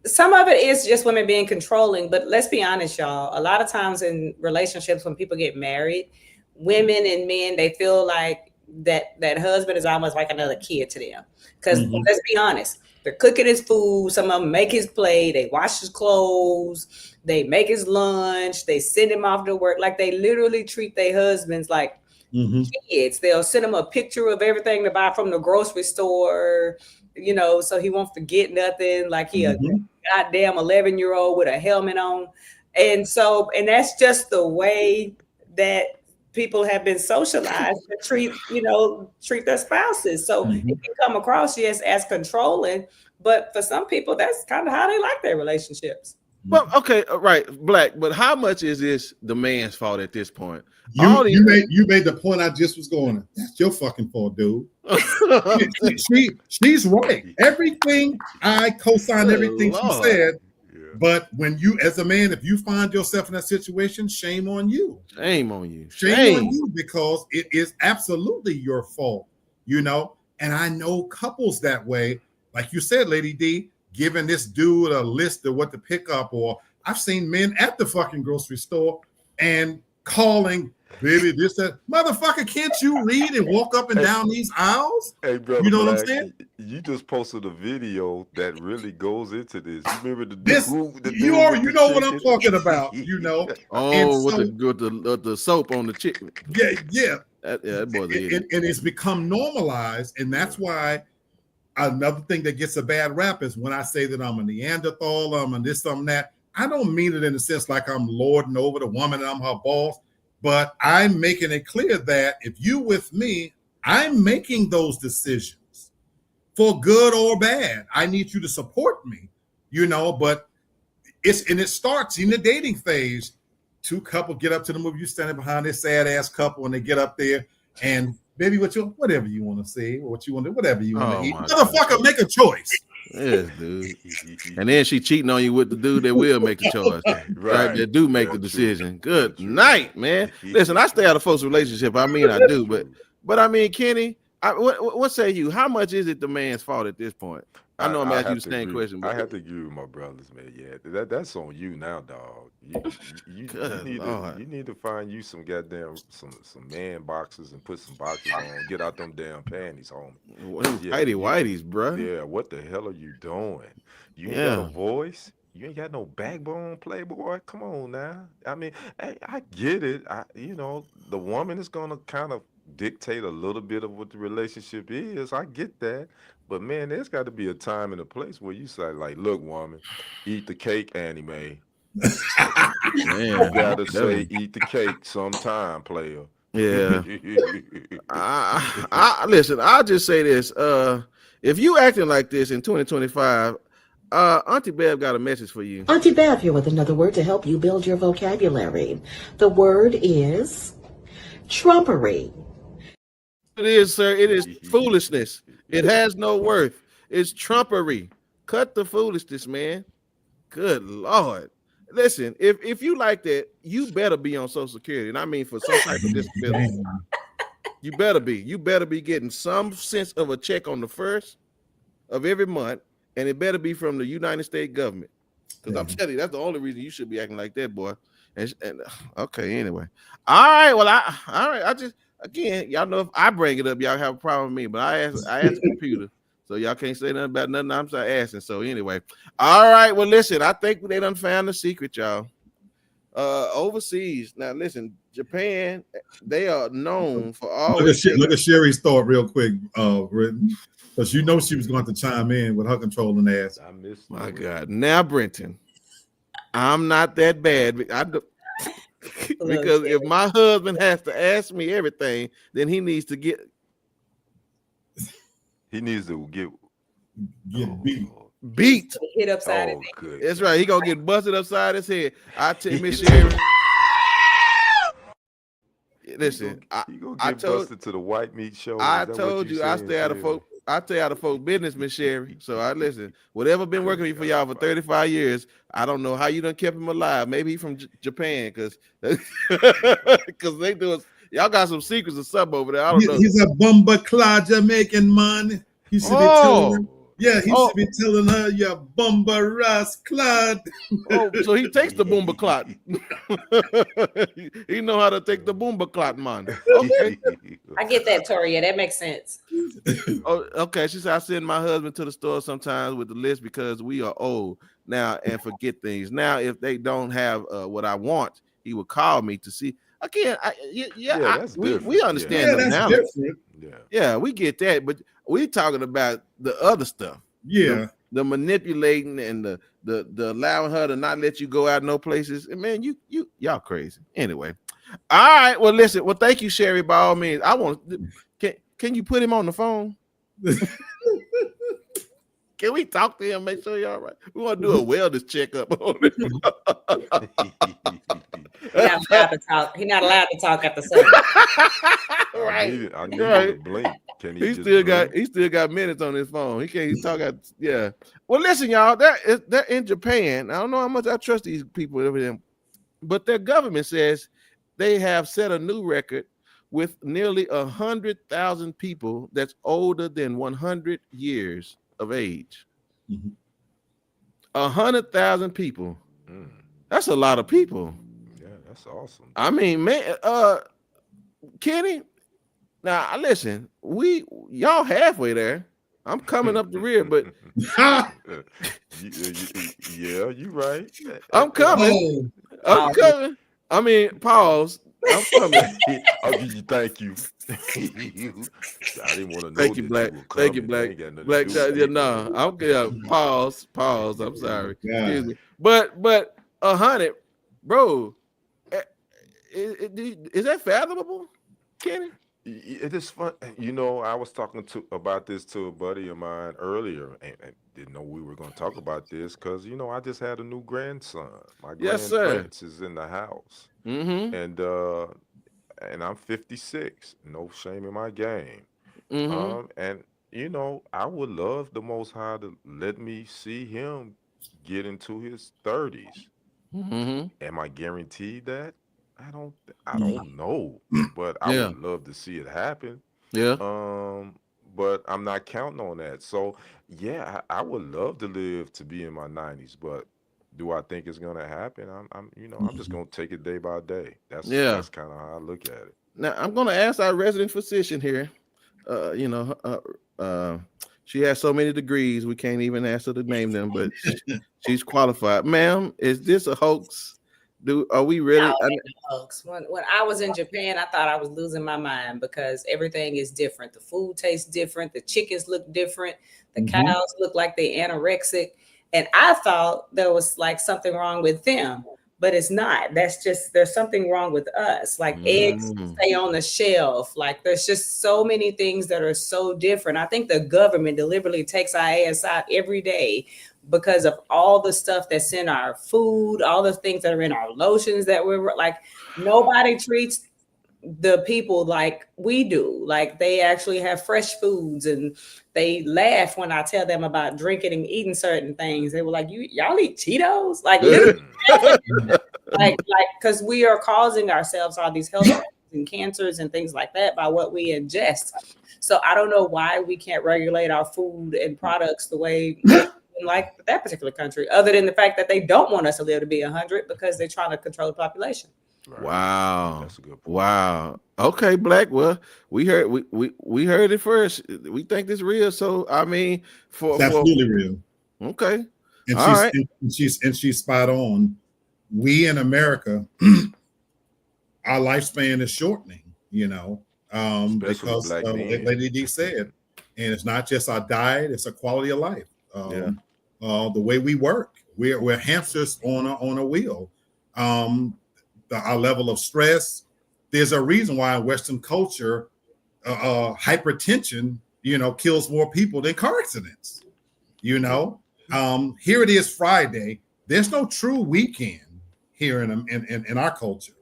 Some of it is just women being controlling, but let's be honest, y'all. A lot of times in relationships, when people get married, women and men, they feel like that husband is almost like another kid to them. Because let's be honest, they're cooking his food. Some of them make his plate. They wash his clothes. They make his lunch. They send him off to work. Like they literally treat their husbands like kids. They'll send him a picture of everything to buy from the grocery store, you know, so he won't forget nothing. Like he a goddamn 11-year-old with a helmet on. And that's just the way that people have been socialized to treat their spouses. So it can come across, yes, as controlling, but for some people, that's kind of how they like their relationships. Well, okay, right, Black. But how much is this the man's fault at this point? You made the point I just was going. That's your fucking fault, dude. She's right. Everything I co-signed, everything she said. Yeah. But when you, as a man, if you find yourself in that situation, shame on you. Shame on you. Shame on you, because it is absolutely your fault. You know, and I know couples that way, like you said, Lady D. Giving this dude a list of what to pick up, or I've seen men at the fucking grocery store and calling, baby, this, that. Motherfucker, can't you read and walk up and down these aisles? Hey, brother, you know what I'm saying? You just posted a video that really goes into this. You remember you know what I'm talking about, you know. With the soap on the chicken. Yeah. That boy's and it's become normalized, and that's why another thing that gets a bad rap is when I say that I'm a Neanderthal, I'm a this, I'm that. I don't mean it in the sense like I'm lording over the woman and I'm her boss, but I'm making it clear that if you with me, I'm making those decisions for good or bad. I need you to support me, you know, but it starts in the dating phase. Two couples get up to the movie, you standing behind this sad ass couple, and they get up there and baby, whatever you want to say, what you want to, whatever you want to eat. Motherfucker, make a choice. Yes, dude. And then she cheating on you with the dude that will make the choice, right? That do make the decision. Good night, man. Listen, I stay out of folks' relationship. I mean, I do, but I mean, Kenny, what say you? How much is it the man's fault at this point? I know I'm asking you the same question, but I have to agree with my brothers, man. Yeah, that's on you now, dog. You need to find you some goddamn some man boxes and put some boxes on. Get out them damn panties, homie. Whitey whiteys, bro. Yeah, what the hell are you doing? You ain't got a voice. You ain't got no backbone, playboy. Come on now. I mean, hey, I get it. The woman is gonna kind of dictate a little bit of what the relationship is. I get that. But man, there's got to be a time and a place where you say, like, look, woman, eat the cake, Annie Mae. You gotta say, eat the cake sometime, player. Yeah. Listen, I'll just say this. If you acting like this in 2025, Auntie Bev got a message for you. Auntie Bev here with another word to help you build your vocabulary. The word is trumpery. It is, sir. It is foolishness. It has no worth. It's trumpery. Cut the foolishness, man. Good Lord. Listen, if you like that, you better be on Social Security. And I mean for some type of disability. You better be. You better be getting some sense of a check on the first of every month. And it better be from the United States government. Because I'm telling you, that's the only reason you should be acting like that, boy. And okay, anyway. All right. Well, I just again, y'all know if I bring it up, y'all have a problem with me. But I asked the computer. So y'all can't say nothing about nothing I'm asking. So anyway. All right. Well, listen, I think they done found the secret, y'all. Overseas. Now listen, Japan, they are known for all. Look at Sherry's thought real quick, Brenton. Because you know she was going to chime in with her controlling ass. I missed my God. Now, Brenton, I'm not that bad. Because if my husband has to ask me everything, then he needs to get. He needs to get beat. Hit upside his head. That's right. He gonna get busted upside his head. I tell Miss Sherry. Listen, he gonna get busted to the white meat show. I told you I stay out of folks. I stay out of folks' business, Miss Sherry. So I listen. Whatever been working for y'all for 35 years, I don't know how you done kept him alive. Maybe he from Japan, because they do it. Y'all got some secrets or something over there. I don't know. He's a bumper clod Jamaican man. He should be telling her. Yeah, he should be telling her you're bumper ras clod. So he takes the bumper clot. He know how to take the bumper clot, man. Okay. I get that, Toria. That makes sense. Okay. She said I send my husband to the store sometimes with the list because we are old now and forget things. Now, if they don't have what I want, he will call me to see. Again, we understand the analysis. Yeah, we get that, but we talking about the other stuff. Yeah, the manipulating and the allowing her to not let you go out no places. And man, y'all crazy. Anyway, all right. Well, listen. Well, thank you, Sherry. By all means, can you put him on the phone? Can we talk to him? Make sure you're all right. We want to do a wellness checkup on him. He's not allowed to talk at the same. Right. I need to blink. He still got minutes on his phone. He can't talk out. Yeah. Well, listen, y'all. They're in Japan. I don't know how much I trust these people over there, but their government says they have set a new record with nearly 100,000 people that's older than 100 years of age. 100,000 people. That's a lot of people. Yeah, that's awesome. I mean, man, Kenny. Now listen, y'all halfway there. I'm coming up the rear, but yeah, you right. I'm coming. I'm coming. I mean, pause. I'm coming. Thank you. I didn't want to know. Thank you, Black. Thank you, Black. Black. Yeah, no. I'm good. Pause. I'm sorry. Excuse me. But 100, bro. Is that fathomable, Kenny? It is fun. You know, I was talking about this to a buddy of mine earlier, and didn't know we were going to talk about this because, you know, I just had a new grandson. My grandprince is in the house. Mm-hmm. And I'm 56. No shame in my game. Mm-hmm. And you know, I would love the Most High to let me see him get into his 30s. Mm-hmm. Am I guaranteed that? I don't Mm. know, but I Yeah. would love to see it happen. Yeah. But I'm not counting on that. So yeah, I would love to live to be in my 90s, but do I think it's gonna happen? I'm just gonna take it day by day. Yeah. That's kind of how I look at it. Now I'm gonna ask our resident physician here. She has so many degrees we can't even ask her to name them, but she's qualified. Ma'am, is this a hoax? Are we really? No, hoax. When I was in Japan, I thought I was losing my mind because everything is different. The food tastes different. The chickens look different. The cows look like they're anorexic. And I thought there was like something wrong with them, but it's not. That's just, there's something wrong with us. Like eggs stay on the shelf. Like there's just so many things that are so different. I think the government deliberately takes our ass out every day because of all the stuff that's in our food, all the things that are in our lotions that we're like, nobody treats the people like we do. Like they actually have fresh foods, and they laugh when I tell them about drinking and eating certain things. They were like, y'all eat Cheetos? Like literally, like because we are causing ourselves all these health and cancers and things like that by what we ingest. So I don't know why we can't regulate our food and products the way like that particular country, other than the fact that they don't want us to live to be 100 because they're trying to control the population. Right. Wow. That's a good point. Wow. Okay, Black. Well, we heard heard it first. We think this real. So I mean, it's absolutely real. Okay. And she's spot on. We in America, our lifespan is shortening, because like Lady D said, and it's not just our diet, it's a quality of life. The way we work, we're hamsters on a wheel. Our level of stress. There's a reason why in Western culture, hypertension, kills more people than car accidents. Here it is Friday. There's no true weekend here in our culture.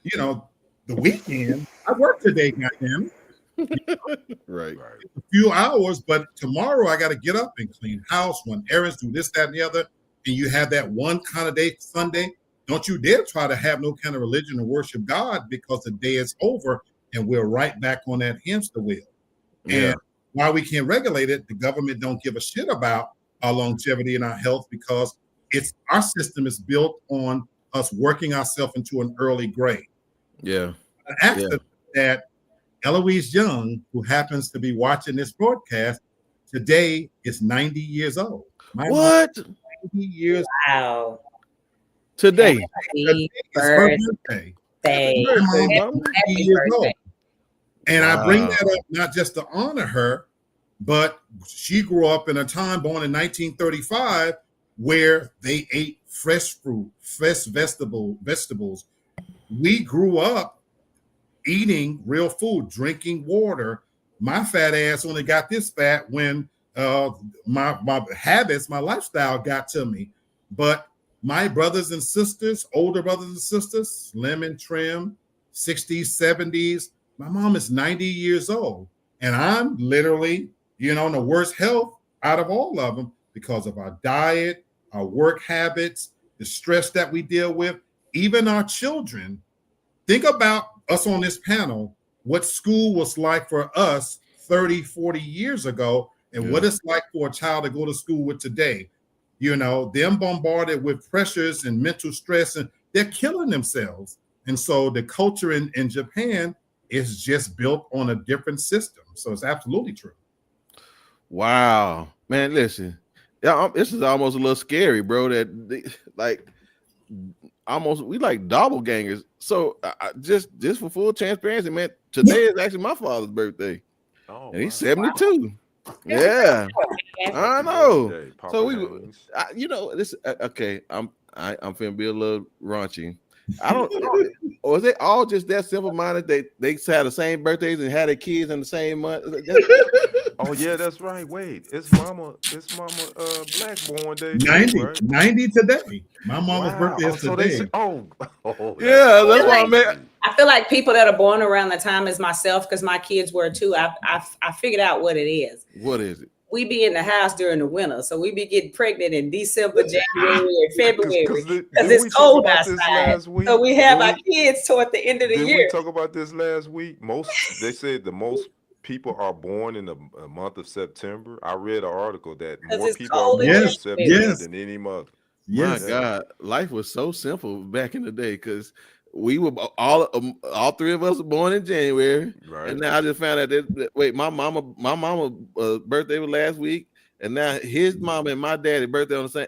The weekend, I work today, goddamn it. Right. A few hours, but tomorrow I got to get up and clean house, run errands, do this, that, and the other. And you have that one kind of day, Sunday. Don't you dare try to have no kind of religion or worship God, because the day is over and we're right back on that hamster wheel. Yeah. And while we can't regulate it, the government don't give a shit about our longevity and our health, because our system is built on us working ourselves into an early grave. Yeah. After that, Eloise Young, who happens to be watching this broadcast today, is 90 years old. What? 90 years. Wow. Today. Happy birthday. And I bring that up not just to honor her, but she grew up in a time, born in 1935, where they ate fresh fruit, fresh vegetables. We grew up eating real food, drinking water. My fat ass only got this fat when my habits, my lifestyle got to me. But my brothers and sisters, older brothers and sisters, slim and trim, 60s, 70s. My mom is 90 years old. And I'm literally, in the worst health out of all of them because of our diet, our work habits, the stress that we deal with, even our children. Think about us on this panel, what school was like for us 30, 40 years ago, and what it's like for a child to go to school with today. Them bombarded with pressures and mental stress, and they're killing themselves. And so the culture in Japan is just built on a different system. So it's absolutely true. Wow, man, listen, this is almost a little scary, bro. That we like doppelgangers. So just for full transparency, man, today is actually my father's birthday, and he's 72. Yeah, I know. So this. Okay, I'm finna be a little raunchy. I don't know. Or is it all just that simple minded? They had the same birthdays and had their kids in the same month. Oh yeah, that's right. Wait, it's mama Black born day. 90, right? 90 today. My mama's birthday is today. Oh, yeah, that's why I feel like people that are born around the time as myself, because my kids were too. I figured out what it is. What is it? We be in the house during the winter, so we be getting pregnant in December, January, February, because it's cold outside. So we have our kids toward the end of the year. Did we talk about this last week? They said the most people are born in the month of September. I read an article that more people are born in September than any month. My God, life was so simple back in the day because we were all three of us were born in January, right? And now I just found out that wait, my mama birthday was last week, and now his mama and my daddy birthday on the same.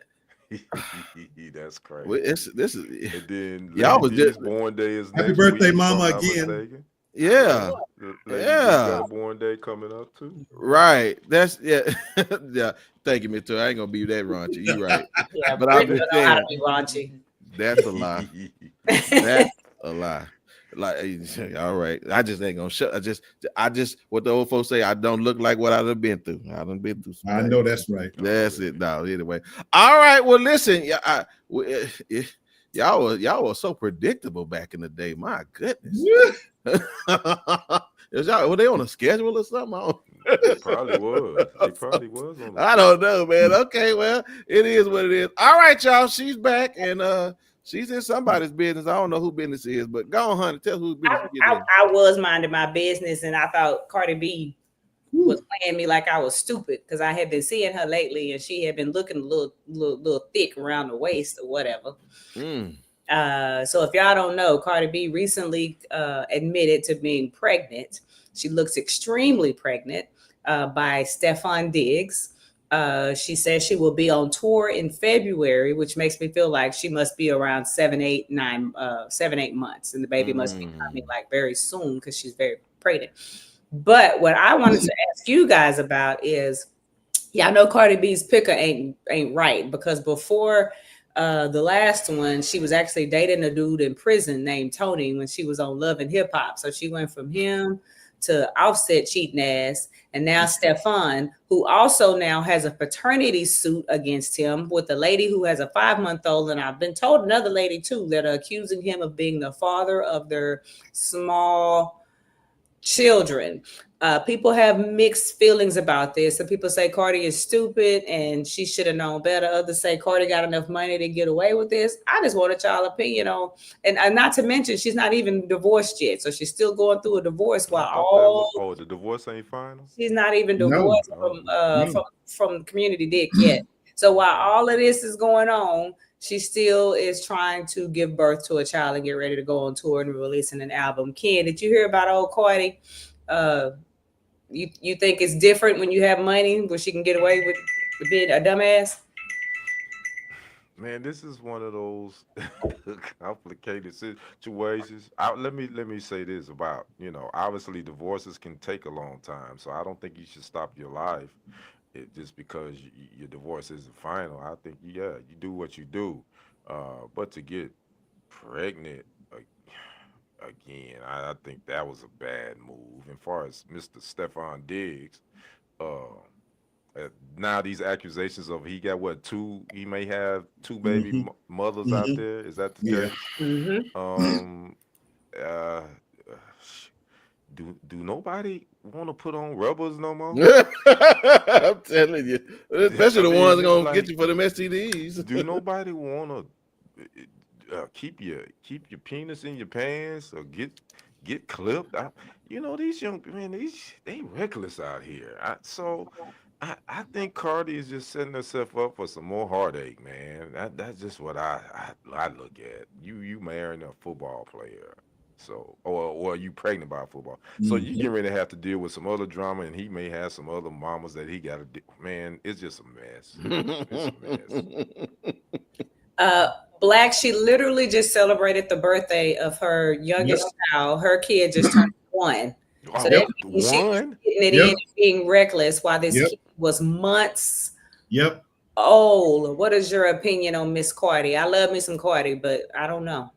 That's crazy. Well, this is and then y'all was just born day is happy birthday, mama again. Yeah, got born day coming up too. Right. That's yeah. Thank you, Mr. I ain't gonna be that raunchy. You're right. Yeah, but I'm just saying, how to be raunchy. That's a lie. That's a lie. Like, all right. I just ain't gonna shut. I just what the old folks say. I don't look like what I've been through. I done been through. I know that's right. That's it. No, anyway. All right. Well, listen. Y'all were so predictable back in the day. My goodness. Were they on a schedule or something? It probably was. It probably was. I don't know, man. Okay, well, it is what it is. All right, y'all. She's back and she's in somebody's business. I don't know who business it is, but go on, honey. Tell whose business it is. I was minding my business, and I thought Cardi B was playing me like I was stupid because I had been seeing her lately, and she had been looking a little thick around the waist or whatever. So if y'all don't know, Cardi B recently admitted to being pregnant. She looks extremely pregnant by Stefon Diggs. She says she will be on tour in February, which makes me feel like she must be around 7-8 months, and the baby must be coming like very soon because she's very pregnant. But what I wanted to ask you guys about is, y'all know Cardi B's picker ain't right, because before the last one, she was actually dating a dude in prison named Tony when she was on Love and Hip Hop. So she went from him to Offset cheating ass, and now Stefon, who also now has a paternity suit against him with a lady who has a 5-month-old, and I've been told another lady too that are accusing him of being the father of their small children. People have mixed feelings about this. Some people say Cardi is stupid and she should have known better. Others say Cardi got enough money to get away with this. I just wanted y'all opinion on, and not to mention she's not even divorced yet, so she's still going through a divorce while the divorce ain't final. She's not even divorced from Community Dick yet. So while all of this is going on, she still is trying to give birth to a child and get ready to go on tour and releasing an album. Ken, did you hear about old Cardi? You think it's different when you have money where she can get away with being a dumbass? Man, this is one of those complicated situations. Let me say this about, obviously divorces can take a long time. So I don't think you should stop your life just because your divorce isn't final. I think, you do what you do. But to get pregnant again, I think that was a bad move. As far as Mr. Stefon Diggs, now these accusations of he may have two baby mothers out there. Is that the case? Do nobody want to put on rubbers no more? I'm telling you, especially the ones going to get you for them STDs. Do nobody want to keep your penis in your pants or get clipped? These young men, they reckless out here. I think Cardi is just setting herself up for some more heartache, man. That's just what I look at. You marrying a football player, so or you pregnant by a football, so you get ready to have to deal with some other drama, and he may have some other mamas that he got to do. Man, it's just a mess. It's a mess. Black, she literally just celebrated the birthday of her youngest child. Her kid just turned 1. So that means she's getting it in and being reckless while this kid was months old. What is your opinion on Miss Cardi? I love me some Cardi, but I don't know.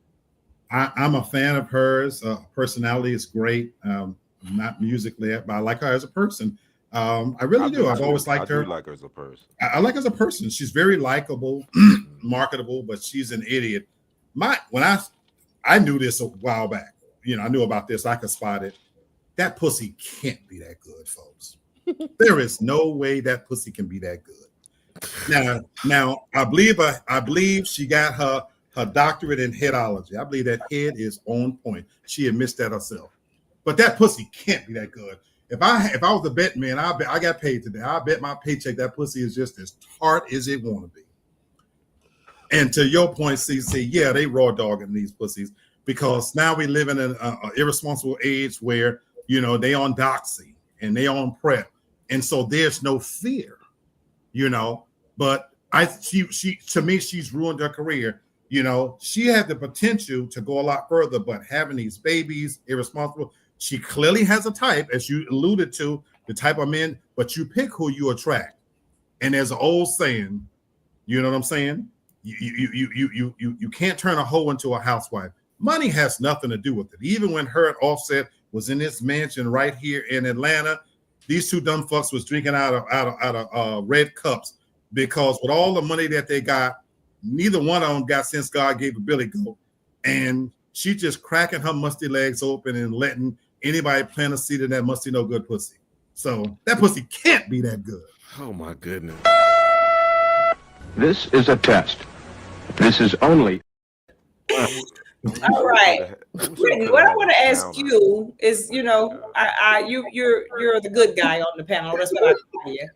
I'm a fan of hers. Personality is great. Not musically, but I like her as a person. I really do. I've always liked her. I do like her as a person. I like her as a person. She's very likable, marketable, but she's an idiot. I knew this a while back. I knew about this. I could spot it. That pussy can't be that good, folks. There is no way that pussy can be that good. Now, I believe she got her doctorate in headology. I believe that head is on point. She admits that herself. But that pussy can't be that good. If I was a bet man, I got paid today. I bet my paycheck that pussy is just as tart as it want to be. And to your point, CC, yeah, they raw dogging these pussies because now we live in an irresponsible age where they on doxy and they on PrEP, and so there's no fear, But she to me, she's ruined her career. She had the potential to go a lot further, but having these babies, irresponsible. She clearly has a type, as you alluded to, the type of men, but you pick who you attract. And there's an old saying, you know what I'm saying? You can't turn a hoe into a housewife. Money has nothing to do with it. Even when her and Offset was in this mansion right here in Atlanta, these two dumb fucks was drinking out of red cups because with all the money that they got, neither one of them got since God gave a Billy Goat. And she just cracking her musty legs open and letting anybody plant a seed in that musty no good pussy. So that pussy can't be that good. Oh my goodness. This is a test. This is only. All right, Brittany, what I want to ask you is, you're the good guy on the panel. That's what I tell you.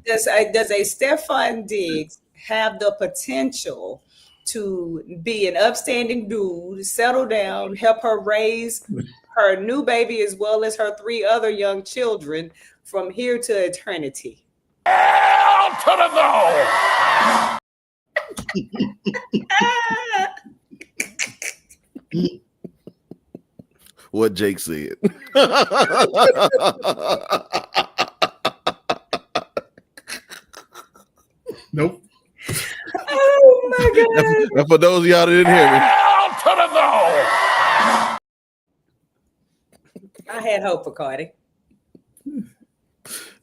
Does a Stefon Diggs have the potential to be an upstanding dude, settle down, help her raise her new baby as well as her 3 other young children from here to eternity? Hell to the no! What Jake said. Nope. Oh my God. For those of y'all that didn't hear me. Hell to the no! I had hope for Cardi.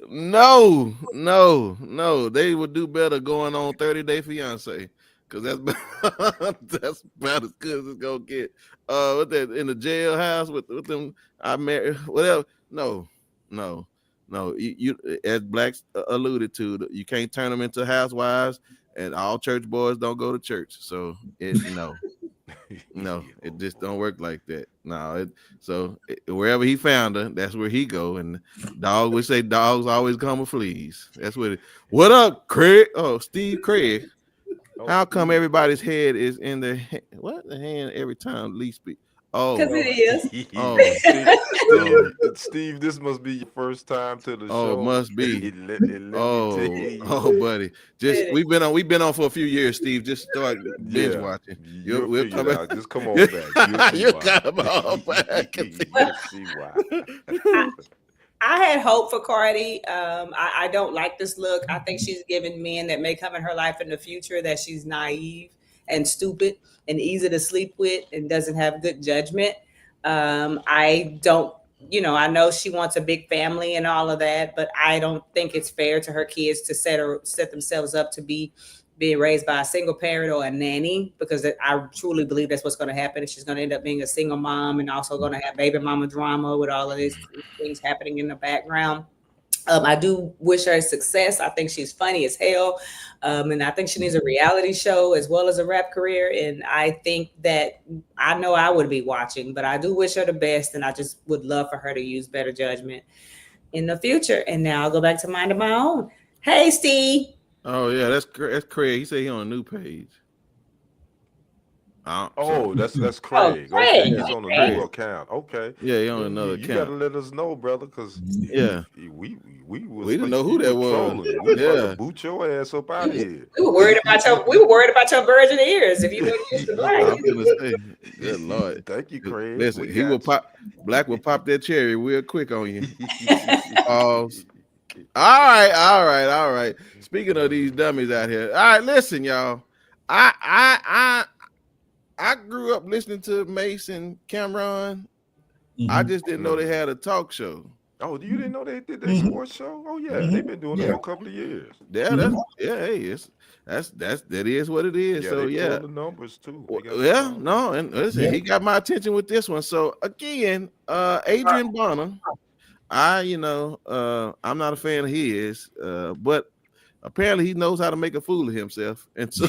No. They would do better going on 30 Day Fiance. Because that's about as good as it's gonna get. With that in the jailhouse with them, I married whatever. No. You as Blacks alluded to, you can't turn them into housewives, and all church boys don't go to church. So it just don't work like that. No, wherever he found her, that's where he go. And dog would say dogs always come with fleas. That's what. What up, Craig? Oh, Steve Craig. How come everybody's head is in the hand every time Lee speaks? Oh, because it is. Oh, Steve, this must be your first time to the show. Oh, must be. Let me tell you. Buddy, we've been on for a few years. Steve, just start binge watching. We'll come back. Just come on back. You'll come on back. You'll see why. I had hope for Cardi. I don't like this look. I think she's giving men that may come in her life in the future that she's naive and stupid and easy to sleep with and doesn't have good judgment. I know she wants a big family and all of that, but I don't think it's fair to her kids to set themselves up to be being raised by a single parent or a nanny, because I truly believe that's what's going to happen. She's going to end up being a single mom and also going to have baby mama drama with all of these things happening in the background. I do wish her success. I think she's funny as hell. And I think she needs a reality show as well as a rap career. And I think that I know I would be watching, but I do wish her the best. And I just would love for her to use better judgment in the future. And now I'll go back to minding my own. Hey, Steve. Oh yeah, that's Craig. He said he on a new page. That's Craig. Okay, he's on a new account. Okay. Yeah, he on another account. You gotta let us know, brother, because we didn't know who that was. We boot your ass up out here. We were worried about your virgin ears if you were used to Black. I'm gonna say, good Lord. Thank you, Craig. Listen, Black will pop that cherry real quick on you. All right. Speaking of these dummies out here, all right, listen, y'all. I grew up listening to Mace and Cameron. Mm-hmm. I just didn't know they had a talk show. Oh, you didn't know they did that sports show? Oh yeah, they've been doing it for a couple of years. Yeah, that is what it is. Yeah, so they yeah, pull the numbers too. and listen, he got my attention with this one. So again, Adrian Bonner, I'm not a fan of his, but apparently he knows how to make a fool of himself, and so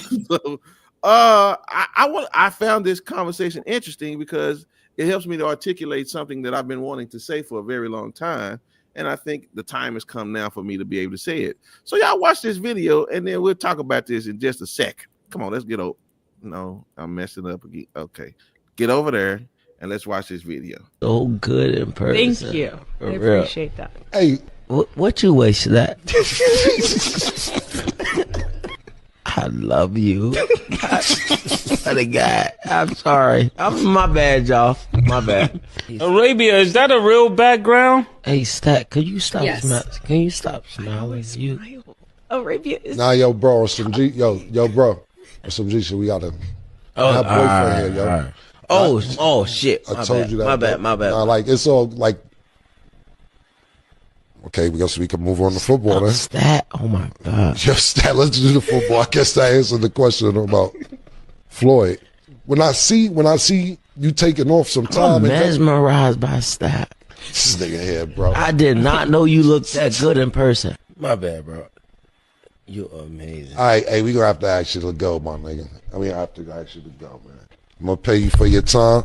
I found this conversation interesting because it helps me to articulate something that I've been wanting to say for a very long time. And I think the time has come now for me to be able to say it. So y'all watch this video, and then we'll talk about this in just a sec. Come on, let's get over. No, I'm messing up again. Okay, get over there and let's watch this video. So good in person. Thank you. For I real. appreciate that. Hey, what you wasted that? I love you. What a guy. I'm sorry. My bad, y'all. My bad. Arabia, is that a real background? Hey, Stack, could you stop Yes. smiling? Can you stop smiling? Arabia is. nah, yo, bro, some G, yo, bro, some G shit. We got a boyfriend here, yo. Right. Oh, shit. I told you that. My bad. Nah, like it's all like. Okay, we can move on to football then. Stat. Oh my God. Yo, Stat, let's do the football. I guess that answered the question about Floyd. When I see you taking off some time, I'm mesmerized by Stat. This nigga here, bro. I did not know you looked that good in person. My bad, bro. You're amazing. All right, hey, we gonna have to ask you to go, my nigga. I mean, I have to ask you to go, man. I'm gonna pay you for your time,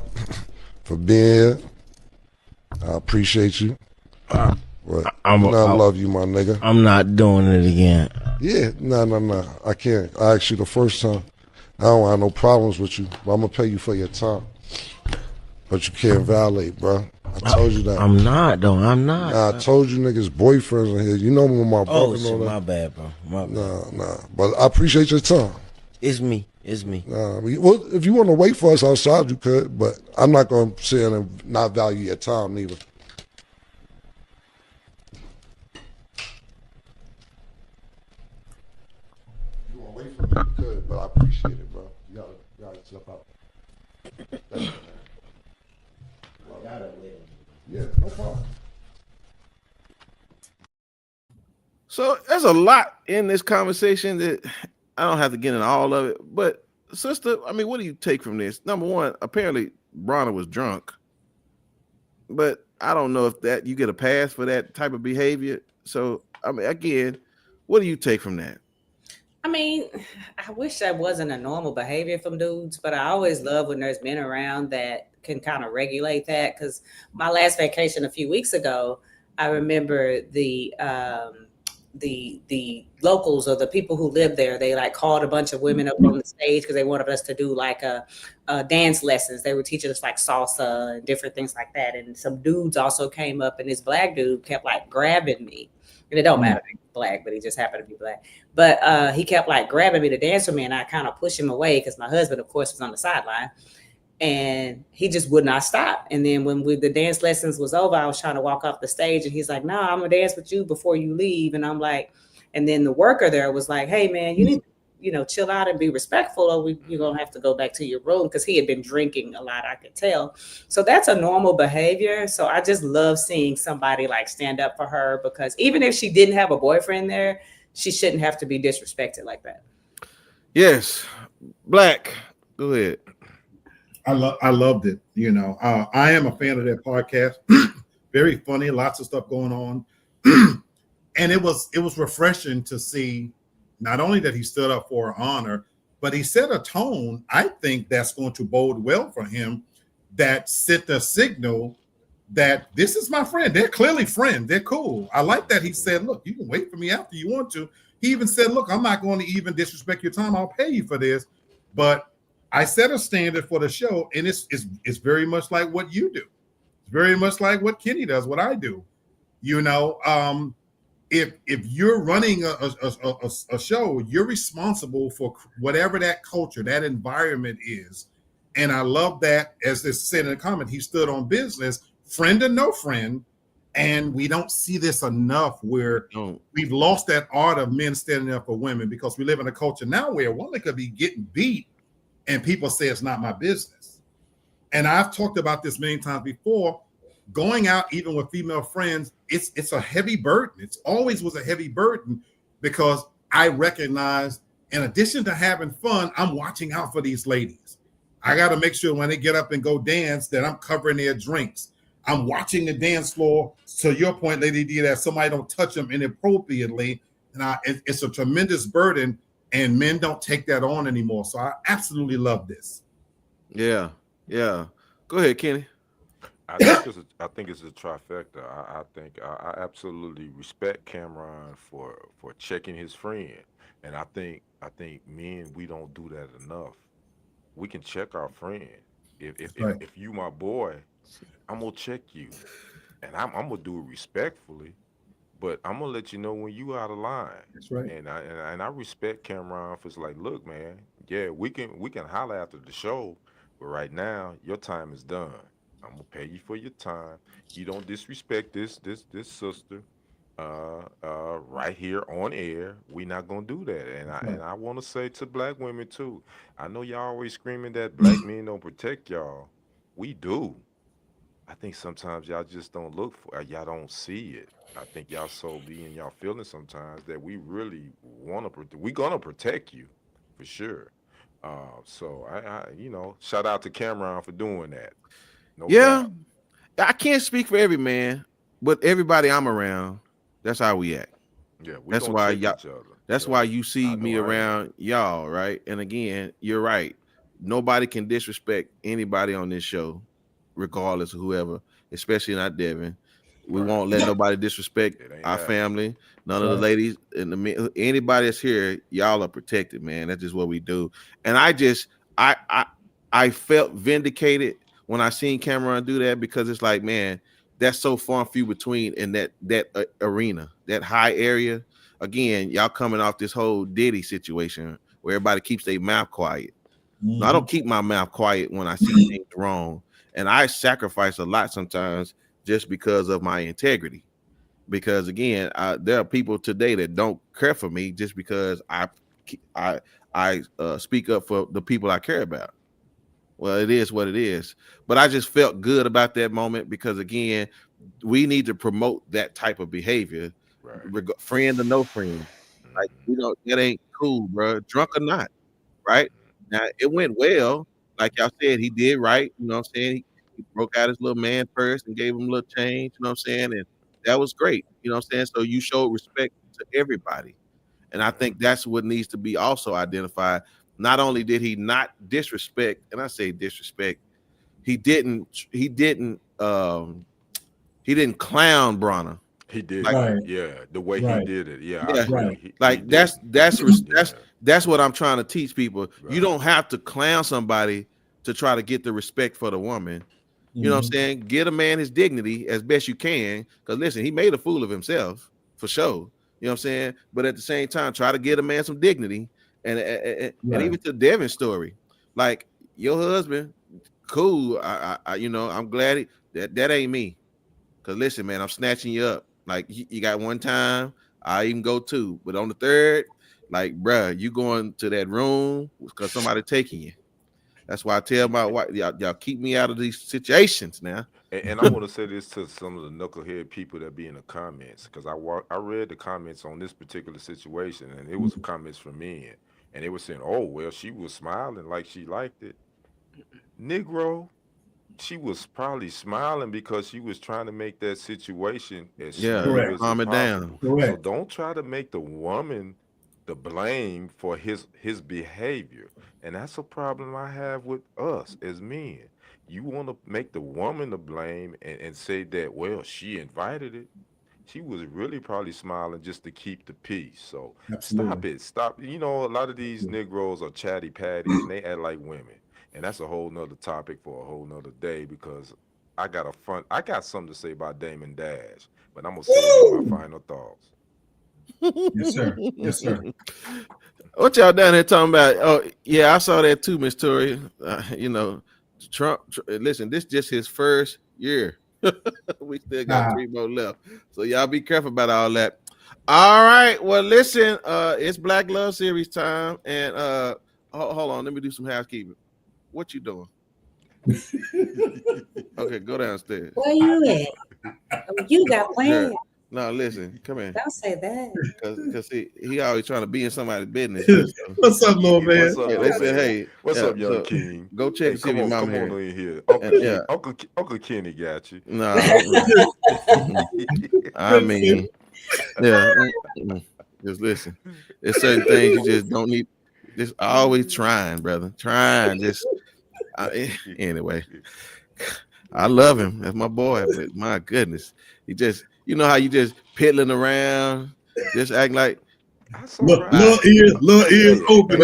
for being here. I appreciate you. I love you, my nigga. I'm not doing it again. Yeah, no. I can't. I asked you the first time. I don't have no problems with you, but I'm gonna pay you for your time. But you can't violate, bro. I told you that. I'm not, though. I'm not. Nah, I told you niggas boyfriends in here. You know me with my brother and all that. My bad, bro. My bad. Nah. But I appreciate your time. It's me. Well, if you want to wait for us outside, you could, but I'm not going to sit and not value your time neither. You want to wait for me, you could, but I appreciate it, bro. You gotta step out. Yeah, no problem. So there's a lot in this conversation that I don't have to get into all of it. But sister, I mean, what do you take from this? Number one, apparently Bronner was drunk, but I don't know if that you get a pass for that type of behavior. So I mean, again, what do you take from that? I mean, I wish that wasn't a normal behavior from dudes, but I always love when there's men around that can kind of regulate that. Because my last vacation a few weeks ago, I remember the locals or the people who live there, they like called a bunch of women up on the stage because they wanted us to do like a dance lessons. They were teaching us like salsa and different things like that. And some dudes also came up, and this black dude kept like grabbing me. And it don't matter if he's black, but he just happened to be black. But he kept like grabbing me to dance with me, and I kind of pushed him away because my husband, of course, was on the sideline. And he just would not stop. And then when the dance lessons was over, I was trying to walk off the stage, and he's like, "No, I'm gonna dance with you before you leave." And I'm like, and then the worker there was like, "Hey man, you need to, chill out and be respectful, or you're gonna have to go back to your room," because he had been drinking a lot, I could tell. So that's a normal behavior. So I just love seeing somebody like stand up for her, because even if she didn't have a boyfriend there, she shouldn't have to be disrespected like that. Yes, Black, go ahead. I loved it. I am a fan of that podcast. Very funny, lots of stuff going on. And it was refreshing to see not only that he stood up for her honor, but he set a tone, I think, that's going to bode well for him, that set the signal that this is my friend. They're clearly friends. They're cool. I like that he said, look, you can wait for me after you want to. He even said, look, I'm not going to even disrespect your time. I'll pay you for this. But I set a standard for the show, and it's very much like what you do. It's very much like what Kenny does, what I do. If you're running a show, you're responsible for whatever that culture, that environment is. And I love that, as they said in the comment, he stood on business, friend or no friend. And we don't see this enough, where we've lost that art of men standing up for women, because we live in a culture now where a woman could be getting beat and people say it's not my business. And I've talked about this many times before. Going out, even with female friends, it's a heavy burden. It's always was a heavy burden, because I recognize in addition to having fun, I'm watching out for these ladies. I got to make sure when they get up and go dance that I'm covering their drinks. I'm watching the dance floor. To your point, Lady D, that somebody don't touch them inappropriately. And it's a tremendous burden, and men don't take that on anymore. So I absolutely love this. Yeah. Go ahead, Kenny. I think it's a trifecta. I absolutely respect Cameron for checking his friend, and I think men, we don't do that enough. We can check our friend. If you my boy, I'm gonna check you, and I'm gonna do it respectfully, but I'm gonna let you know when you out of line. That's right. And I respect Cameron for like, look, man, yeah, we can holler after the show, but right now your time is done. I'm gonna pay you for your time. You don't disrespect this sister right here on air. We're not gonna do that. And I want to say to black women too. I know y'all always screaming that black men don't protect y'all. We do. I think sometimes y'all just don't look for. Y'all don't see it. I think y'all so be in y'all feelings sometimes that we really want to. We're gonna protect you for sure. So I shout out to Cameron for doing that. No doubt. I can't speak for every man, but everybody I'm around, that's how we act. Yeah, that's why y'all. That's why you see me around y'all, right? And again, you're right. Nobody can disrespect anybody on this show, regardless of whoever, especially not Devin. We won't let nobody disrespect our family. None of the ladies and the men, anybody that's here, y'all are protected, man. That's just what we do. And I felt vindicated when I seen Cameron do that, because it's like, man, that's so far and few between in that arena, that high area. Again, y'all coming off this whole Diddy situation where everybody keeps their mouth quiet. No, I don't keep my mouth quiet when I see things wrong, and I sacrifice a lot sometimes just because of my integrity. Because again, there are people today that don't care for me just because I speak up for the people I care about. Well, it is what it is. But I just felt good about that moment because, again, we need to promote that type of behavior, friend or no friend. Like, that ain't cool, bro. Drunk or not, right? Now, it went well. Like y'all said, he did right. You know what I'm saying? He broke out his little man purse and gave him a little change. You know what I'm saying? And that was great. You know what I'm saying? So you showed respect to everybody. And I think that's what needs to be also identified. Not only did he not disrespect, and I say disrespect, he didn't clown Bronner. He did, the way he did it. Yeah, I agree. That's what I'm trying to teach people. Right. You don't have to clown somebody to try to get the respect for the woman. You know what I'm saying? Get a man his dignity as best you can. Because listen, he made a fool of himself for sure. You know what I'm saying? But at the same time, try to get a man some dignity. And even to Devin's story, like your husband, cool. I'm glad that ain't me. Cause listen, man, I'm snatching you up. Like you got one time, I even go two, but on the third, like, bruh, you going to that room because somebody taking you. That's why I tell my wife, y'all keep me out of these situations now. And I want to say this to some of the knucklehead people that be in the comments, because I read the comments on this particular situation, and it was comments from men, and they were saying, "Oh, well, she was smiling like she liked it." Negro, she was probably smiling because she was trying to make that situation as smooth as calm it down. So don't try to make the woman the blame for his behavior. And that's a problem I have with us as men. You want to make the woman the blame and say that, well, she invited it. She was really probably smiling just to keep the peace. So stop. You know, a lot of these Negroes are chatty patties and they act like women. And that's a whole nother topic for a whole nother day, because I got something to say about Damon Dash, but I'm gonna say my final thoughts. Yes, sir. Yes, sir. What y'all down here talking about? Oh, yeah, I saw that too, Miss Tori. Trump. Listen, this just his first year. We still got 3 more left, so y'all be careful about all that. All right. Well, listen, it's Black Love Series time, and hold on, let me do some housekeeping. What you doing? Okay, go downstairs. Where you at? You got plans. No, listen, come here. Don't say that. Because he always trying to be in somebody's business. So. What's up, little man? What's up, They said, hey, what's up, young king? Go check see if your mama come here. on in here. Uncle Kenny got you. No, I mean, yeah. Just listen. There's certain things you just don't need. Just always trying, brother. Trying. Anyway. I love him. That's my boy, but my goodness, he just, you know how you just piddling around, just acting like little ears open.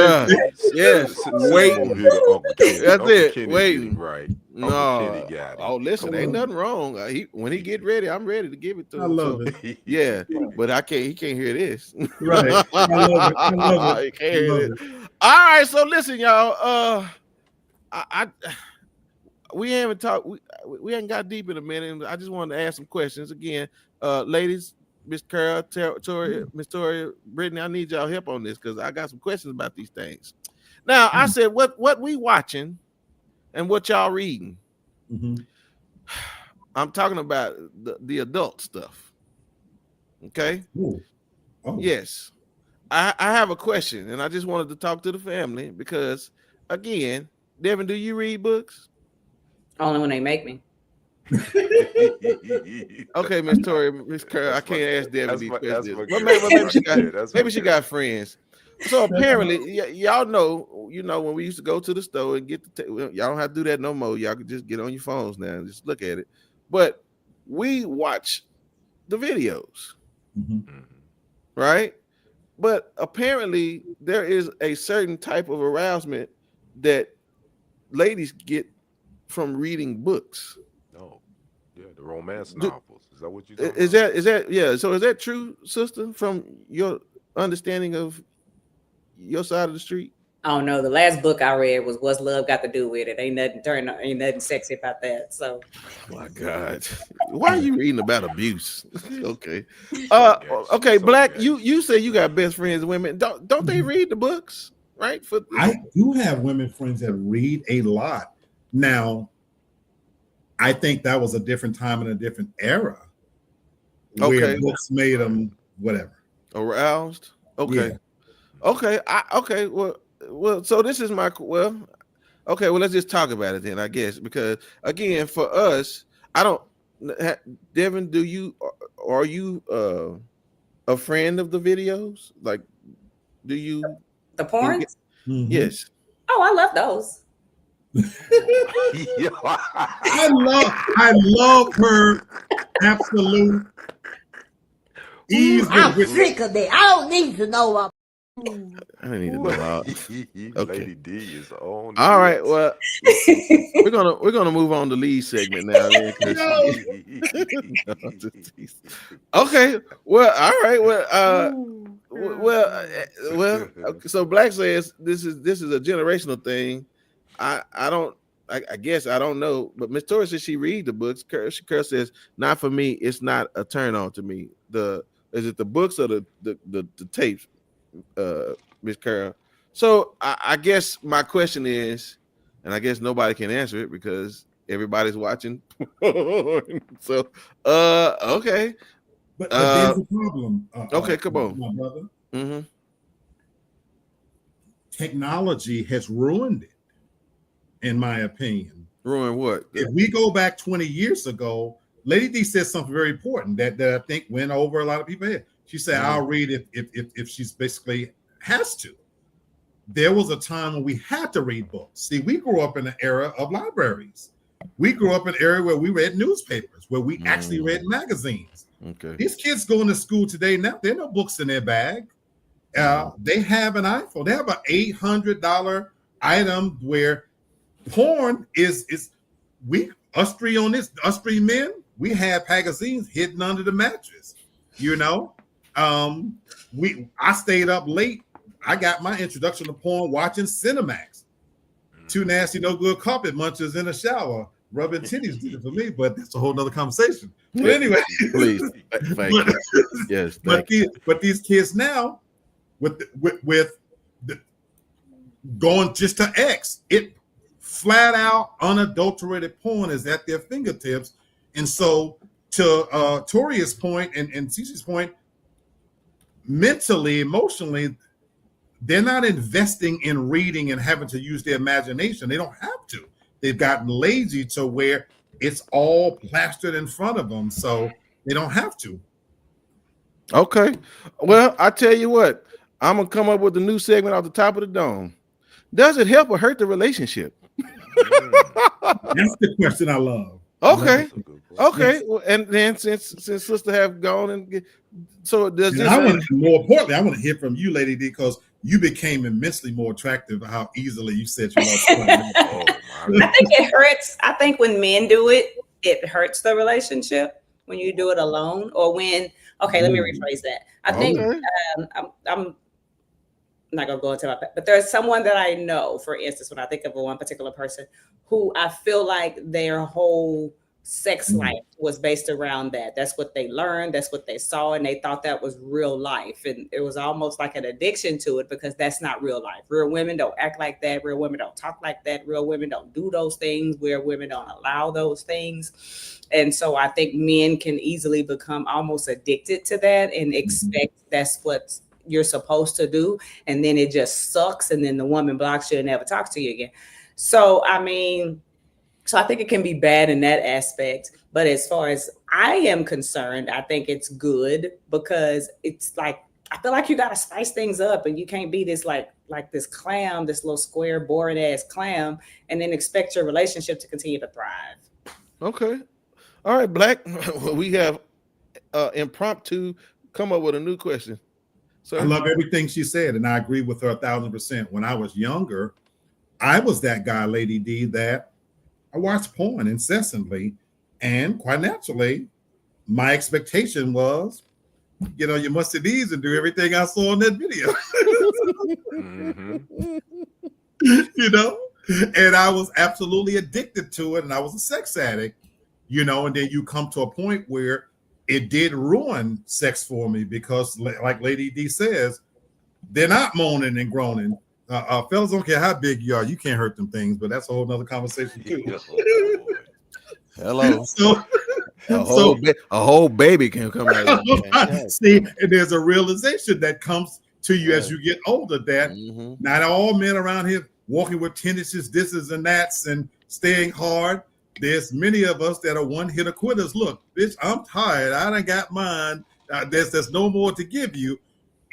Yes, waiting. That's it. Waiting. Right. No. Oh, listen, ain't nothing wrong. When he get ready, I'm ready to give it to him. I love it. Yeah, but he can't hear this. Right. I love it. He can't hear it. All right, so listen, y'all. We haven't talked. We haven't got deep in a minute. I just wanted to ask some questions again, ladies. Miss Carol, Tori, Miss Tori, Brittany, I need y'all help on this because I got some questions about these things. Now, I said, what we watching and what y'all reading? Mm-hmm. I'm talking about the adult stuff. Okay. Oh. Yes, I have a question, and I just wanted to talk to the family because, again, Devin, do you read books? Only when they make me. Okay, Miss Tori, Miss Carol, I can't ask Devin these questions. Maybe she got friends. So apparently, y'all know, when we used to go to the store and get y'all don't have to do that no more. Y'all can just get on your phones now and just look at it. But we watch the videos, right? But apparently, there is a certain type of arousement that ladies get from reading books. Oh, yeah, the romance novels. Is that what you? Is that yeah? So is that true, sister? From your understanding of your side of the street? I don't know. The last book I read was "What's Love Got to Do with It?" Ain't nothing sexy about that. So, oh my God, why are you reading about abuse? Okay, okay, Black. You say you got best friends, women. Don't they read the books? Right. I do have women friends that read a lot. Now, I think that was a different time and a different era where books made them whatever. Aroused? Okay. Yeah. Okay. Well, so this is okay, let's just talk about it then, I guess, because again, for us, Devin, are you a friend of the videos? Like, do you the porn? Yes. Oh, I love those. I love her absolute ease. I'm sick of that. I don't need to know about. I didn't need to know about. Okay. Lady D is on. All right. Well, we're gonna move on to lead segment now. Okay. Well. All right. Well. Okay, so Black says this is a generational thing. I guess I don't know, but Miss Tori says she read the books. Carol says, not for me, it's not a turn on to me. Is it the books or the tapes, Miss Carol? So I guess my question is, and I guess nobody can answer it because everybody's watching. So okay. But there's a problem. Okay, come on. My brother. Mm-hmm. Technology has ruined it. In my opinion. Ruin what? If we go back 20 years ago, Lady D said something very important that I think went over a lot of people's head. She said, I'll read it if she's basically has to. There was a time when we had to read books. See, we grew up in an era of libraries. We grew up in an area where we read newspapers, where we actually read magazines. Okay. These kids going to school today now, there are no books in their bag. They have an iPhone. They have an $800 item where porn is us three men, we have magazines hidden under the mattress. I stayed up late. I got my introduction to porn watching Cinemax. Two nasty, no good carpet munchers in a shower. Rubbing titties did it for me, but that's a whole nother conversation. But anyway, please, thank you. Yes, but these kids now, with the going just to X, it flat out unadulterated porn is at their fingertips, and so to Toria's point and Cece's point, mentally, emotionally, they're not investing in reading and having to use their imagination. They don't have to. They've gotten lazy to where it's all plastered in front of them, so they don't have to. Okay. Well, I tell you what, I'm gonna come up with a new segment off the top of the dome. Does it help or hurt the relationship? That's the question I love. Okay. Okay. Well, and then since sister have gone and so does this? More importantly, I want to hear from you, Lady D, because you became immensely more attractive. How easily you said you love. I think it hurts. I think when men do it, it hurts the relationship when you do it alone, or when. Okay, let me rephrase that. I think I'm not gonna go into my, but there's someone that I know, for instance, when I think of one particular person who I feel like their whole sex life was based around that. That's what they learned. That's what they saw. And they thought that was real life. And it was almost like an addiction to it, because that's not real life. Real women don't act like that. Real women don't talk like that. Real women don't do those things. Real women don't allow those things. And so I think men can easily become almost addicted to that and expect that's what you're supposed to do. And then it just sucks. And then the woman blocks you and never talks to you again. So, I mean, so I think it can be bad in that aspect. But as far as I am concerned, I think it's good, because it's like, I feel like you got to spice things up, and you can't be this like this clam, this little square, boring ass clam, and then expect your relationship to continue to thrive. Okay. All right, Black. We have impromptu come up with a new question. So I love everything she said, and I agree with her 1,000%. When I was younger, I was that guy, Lady D, that I watched porn incessantly, and quite naturally, my expectation was, you must have these and do everything I saw in that video. And I was absolutely addicted to it, and I was a sex addict, and then you come to a point where it did ruin sex for me, because like Lady D says, they're not moaning and groaning. Fellas, don't care how big you are, you can't hurt them things, but that's a whole nother conversation too. Hello. A whole baby can come out. See, and there's a realization that comes to you as you get older that not all men around here walking with tendencies, thises and that's, and staying hard. There's many of us that are one-hitter quitters. Look, bitch, I'm tired. I done got mine. There's no more to give you.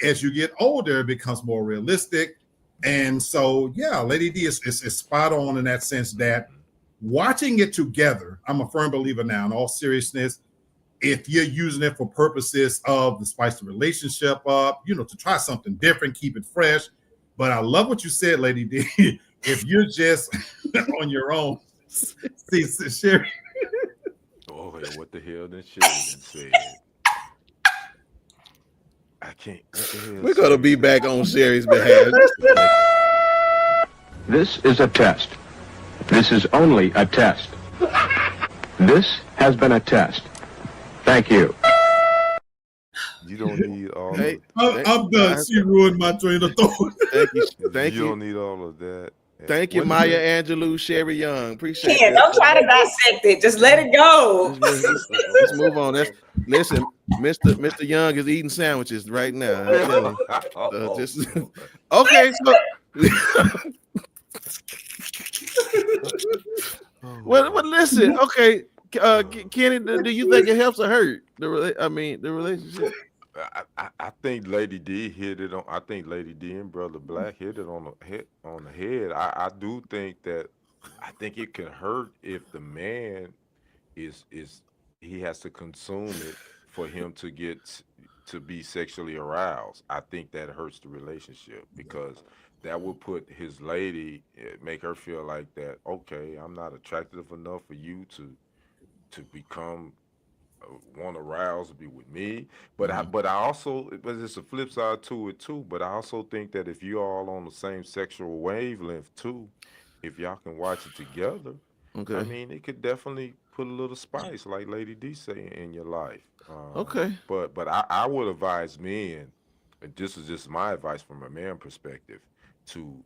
As you get older, it becomes more realistic. And so, yeah, Lady D is spot on in that sense that watching it together, I'm a firm believer now, in all seriousness, if you're using it for purposes of to spice the relationship up, to try something different, keep it fresh. But I love what you said, Lady D. If you're just on your own, see, Sherry. Oh, what the hell did Sherry say? I can't. We're going to be back on Sherry's behalf. This is a test. This is only a test. This has been a test. Thank you. You don't need all. I'm done. She ruined my train of thought. Thank you. You don't need all of that. Thank you, Maya Angelou, Sherry Young. Appreciate it. Don't try to dissect it. Just let it go. Let's move on. Listen, Mr. Young is eating sandwiches right now. Okay. So, well, listen. Okay, Kenny, do you think it helps or hurt the relationship? I think Lady D hit it on. I think Lady D and Brother Black hit it on the head. I do think that. I think it can hurt if the man is he has to consume it for him to get to be sexually aroused. I think that hurts the relationship, because that will put his lady, make her feel like that. Okay, I'm not attractive enough for you to become. Want to arouse be with me, but I also, but there's a flip side to it too. But I also think that if you're all on the same sexual wavelength too, if y'all can watch it together, I mean, it could definitely put a little spice, like Lady D say, in your life. But I would advise men, and this is just my advice from a man perspective, to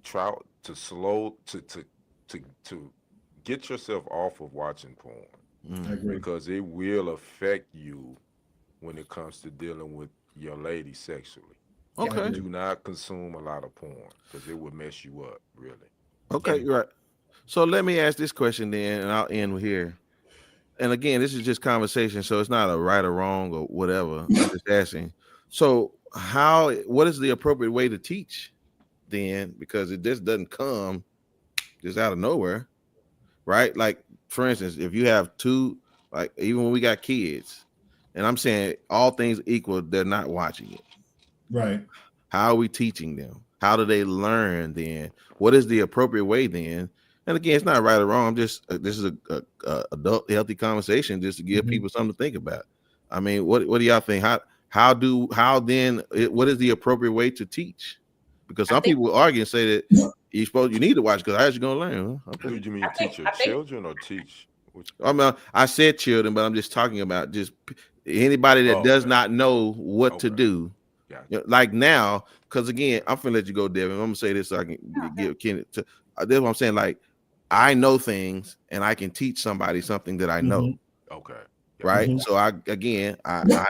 try to get yourself off of watching porn. I agree. Because it will affect you when it comes to dealing with your lady sexually. Okay. Do not consume a lot of porn because it will mess you up, really. Okay, right. So let me ask this question then, and I'll end here. And again, this is just conversation, so it's not a right or wrong or whatever. I'm just asking. So, what is the appropriate way to teach then? Because it just doesn't come just out of nowhere, right? Like, for instance, if you have two, like even when we got kids, and I'm saying all things equal, they're not watching it. Right. How are we teaching them? How do they learn then? What is the appropriate way then? And again, it's not right or wrong. I'm just this is a adult healthy conversation just to give people something to think about. I mean, what do y'all think? What is the appropriate way to teach? Because some people will argue and say that you need to watch because how are you going to learn? Huh? Okay. Do you mean teach your children or teach? I mean, I said children, but I'm just talking about just anybody that does not know what to do. Like now, because again, I'm finna let you go, Devin. I'm gonna say this so I can give Kenneth to. That's what I'm saying. Like, I know things, and I can teach somebody something that I know. Okay. Right. So I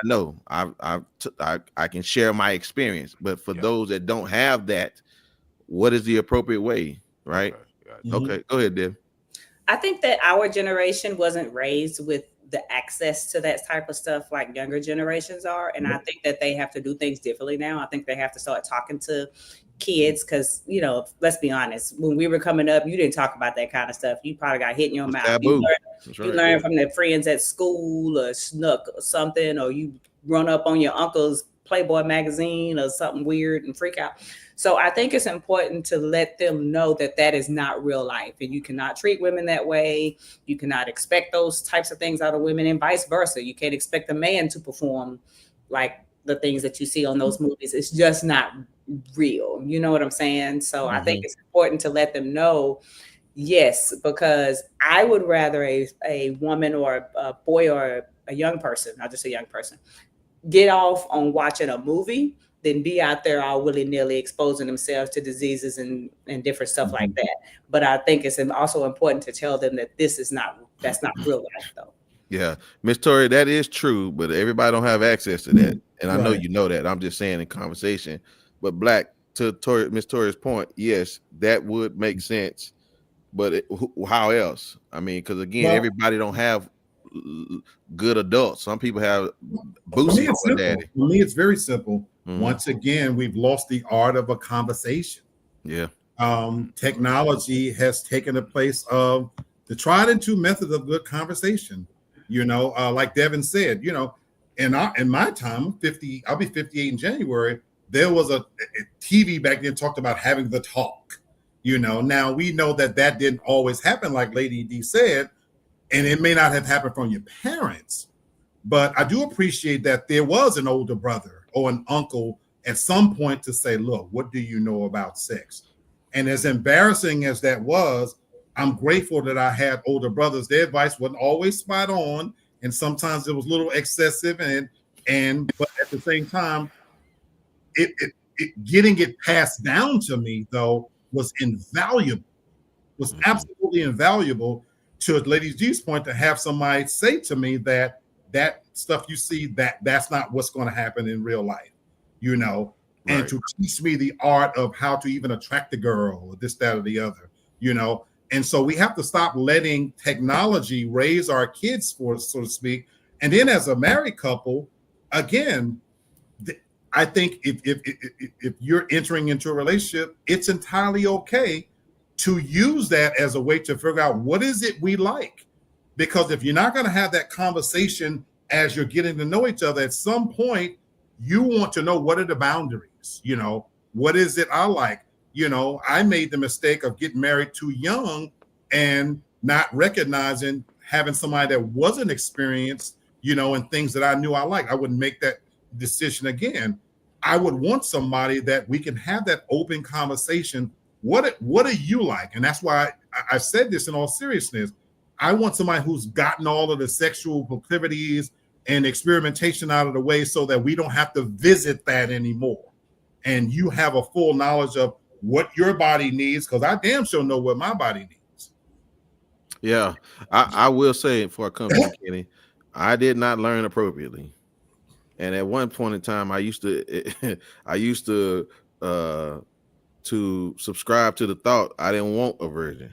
know I can share my experience. But for those that don't have that, what is the appropriate way? Right. Okay. Go ahead, Devin. I think that our generation wasn't raised with the access to that type of stuff like younger generations are. And I think that they have to do things differently now. I think they have to start talking to kids because, let's be honest, when we were coming up, you didn't talk about that kind of stuff. You probably got hit in your mouth. You learned from their friends at school or snuck or something, or you run up on your uncle's Playboy magazine or something weird and freak out. So I think it's important to let them know that that is not real life and you cannot treat women that way. You cannot expect those types of things out of women and vice versa. You can't expect a man to perform like the things that you see on those movies. It's just not real. You know what I'm saying? So I think it's important to let them know, yes, because I would rather a woman or a boy or a young person, not just a young person, get off on watching a movie than be out there all willy-nilly exposing themselves to diseases and different stuff like that. But I think it's also important to tell them that that's not real life though. Yeah, Miss Tori, that is true, but everybody don't have access to that. And I know you know that. I'm just saying in conversation. But Black, to Miss Tori's point, yes, that would make sense. But how else? I mean, because again, everybody don't have good adults. Some people have boosty for daddy. For me, it's very simple. Once again, we've lost the art of a conversation. Yeah. Technology has taken the place of the tried and true method of good conversation. Like Devin said, in my time, I'll be 58 in January. There was a TV back then talked about having the talk. Now we know that didn't always happen, like Lady D said, and it may not have happened from your parents. But I do appreciate that there was an older brother or an uncle at some point to say, look, what do you know about sex? And as embarrassing as that was, I'm grateful that I had older brothers. Their advice wasn't always spot on. And sometimes it was a little excessive. But at the same time, getting it passed down to me, though, was invaluable, was absolutely invaluable to Lady G's point to have somebody say to me that stuff you see, that's not what's going to happen in real life, and to teach me the art of how to even attract a girl or this, that, or the other, And so we have to stop letting technology raise our kids, so to speak. And then as a married couple, again, I think if you're entering into a relationship, it's entirely okay to use that as a way to figure out what is it we like. Because if you're not going to have that conversation as you're getting to know each other, at some point, you want to know what are the boundaries, what is it I like? I made the mistake of getting married too young and not recognizing having somebody that wasn't experienced, and things that I knew I liked. I wouldn't make that decision again. I would want somebody that we can have that open conversation. What do you like? And that's why I said this in all seriousness. I want somebody who's gotten all of the sexual proclivities and experimentation out of the way so that we don't have to visit that anymore. And you have a full knowledge of what your body needs, because I damn sure know what my body needs. Yeah, I will say before I come to you, Kenny, I did not learn appropriately, and at one point in time, I used to to subscribe to the thought I didn't want a virgin.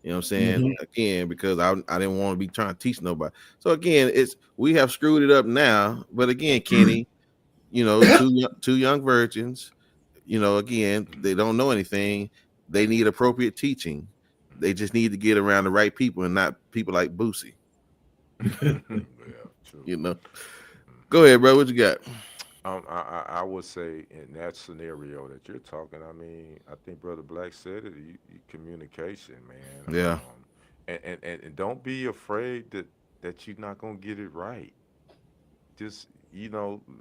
You know what I'm saying? Again, because I didn't want to be trying to teach nobody. So again, we have screwed it up now. But again, Kenny, you know, two young virgins, you know, again, they don't know anything. They need appropriate teaching. They just need to get around the right people and not people like Boosie. Yeah, true. You know. Go ahead, bro. What you got? I would say in that scenario that you're talking, I mean, I think Brother Black said it. Communication, man. Yeah. And don't be afraid that you're not gonna get it right. Just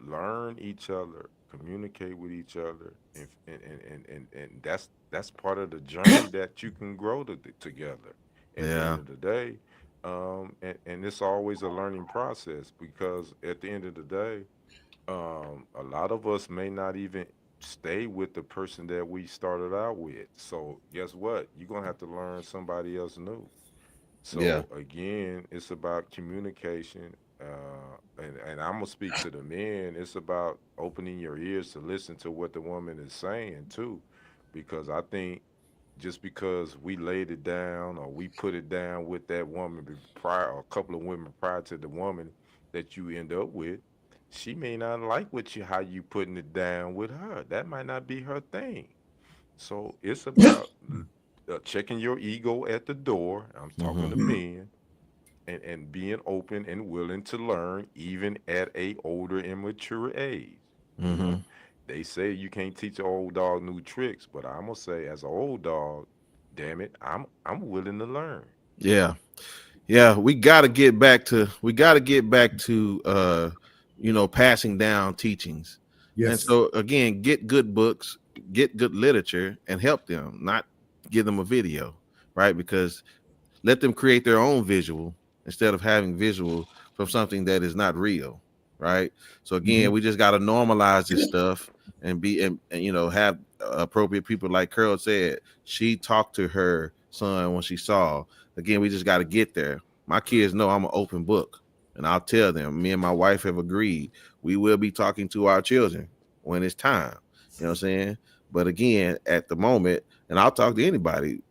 learn each other, communicate with each other, and that's part of the journey that you can grow together. At the end of the day, and it's always a learning process because at the end of the day, a lot of us may not even stay with the person that we started out with. So guess what? You're gonna have to learn somebody else new. So again, it's about communication, and I'm gonna speak to the men. It's about opening your ears to listen to what the woman is saying too, because I think just because we laid it down or we put it down with that woman prior, or a couple of women prior to the woman that you end up with, she may not like how you putting it down with her. That might not be her thing. So it's about checking your ego at the door. I'm talking to men, and being open and willing to learn, even at a older and mature age. You know? They say you can't teach an old dog new tricks, but I'm gonna say, as an old dog, damn it, I'm willing to learn. Yeah, we got to get back to passing down teachings. Yes. And so again, get good books, get good literature, and help them, not give them a video, right? Because let them create their own visual instead of having visual from something that is not real, right? So again, we just got to normalize this stuff and have appropriate people. Like Curl said, she talked to her son when she saw. Again, we just got to get there. My kids know I'm an open book, and I'll tell them. Me and my wife have agreed we will be talking to our children when it's time. You know what I'm saying? But again, at the moment, and I'll talk to anybody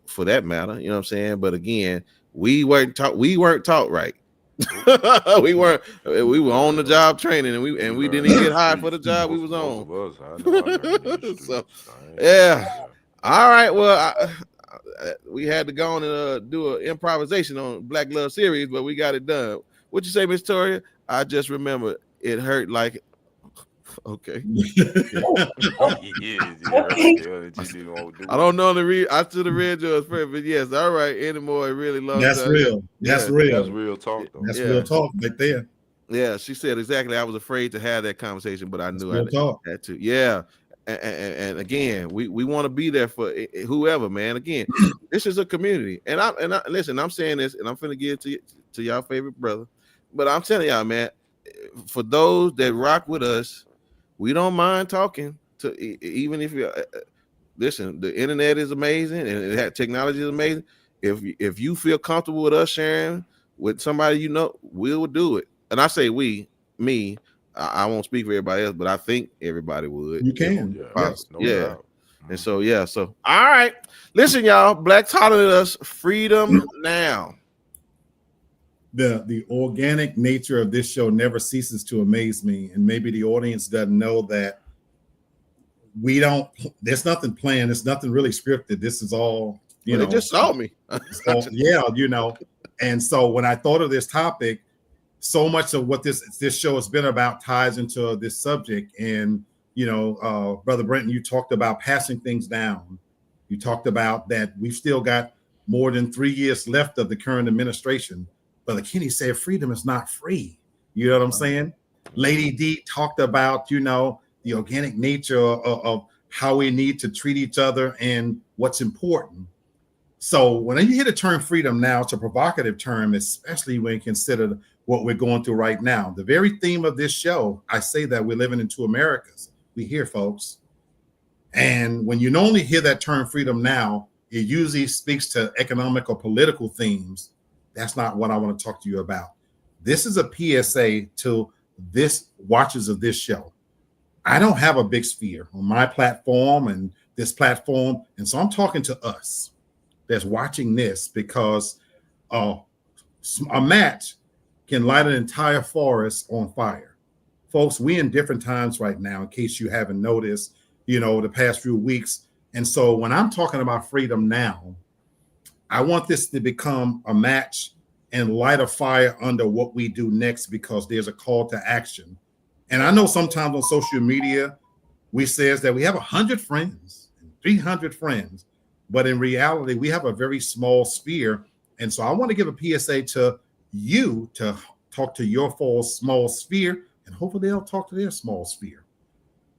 for that matter. You know what I'm saying? But again, we weren't taught right. we were on the job training, and we didn't even get hired for the job we was on. So yeah. All right. Well, we had to go on and do an improvisation on Black Love Series, but we got it done. What you say, Miss Toria? I just remember it hurt like. Okay. I don't know the read. I should have read yours first, but yes. All right. Anymore, it really loves. That's real. That's real. That's real talk, though. That's real talk right there. Yeah, she said exactly. I was afraid to have that conversation, but I knew I had to. Yeah. And again, we want to be there for whoever, man. Again, this is a community, and I listen. I'm saying this, and I'm finna give it to y'all favorite brother, but I'm telling y'all, man, for those that rock with us, we don't mind talking to, even if you listen. The internet is amazing, and technology is amazing. If you feel comfortable with us sharing with somebody, we'll do it. And I say me. I won't speak for everybody else, but I think everybody would. You can. Yeah. And so, So, all right. Listen, y'all. Black's hollering at us. Freedom now. The organic nature of this show never ceases to amaze me. And maybe the audience doesn't know that there's nothing planned. There's nothing really scripted. This is all, they just saw me. And so when I thought of this topic, so much of what this show has been about ties into this subject. And, Brother Brenton, you talked about passing things down. You talked about that we've still got more than 3 years left of the current administration. Brother Kenny said freedom is not free. You know what I'm saying? Lady D talked about, the organic nature of how we need to treat each other and what's important. So when you hear the term freedom now, it's a provocative term, especially when you consider what we're going through right now. The very theme of this show, I say that we're living in two Americas. We hear, folks. And when you normally hear that term freedom now, it usually speaks to economic or political themes. That's not what I want to talk to you about. This is a PSA to this watchers of this show. I don't have a big sphere on my platform and this platform. And so I'm talking to us that's watching this, because a match can light an entire forest on fire. Folks, we in different times right now, in case you haven't noticed, the past few weeks. And so when I'm talking about freedom now, I want this to become a match and light a fire under what we do next, because there's a call to action. And I know sometimes on social media, we says that we have 100 friends, 300 friends, but in reality, we have a very small sphere. And so I want to give a PSA to you to talk to your small sphere, and hopefully they'll talk to their small sphere.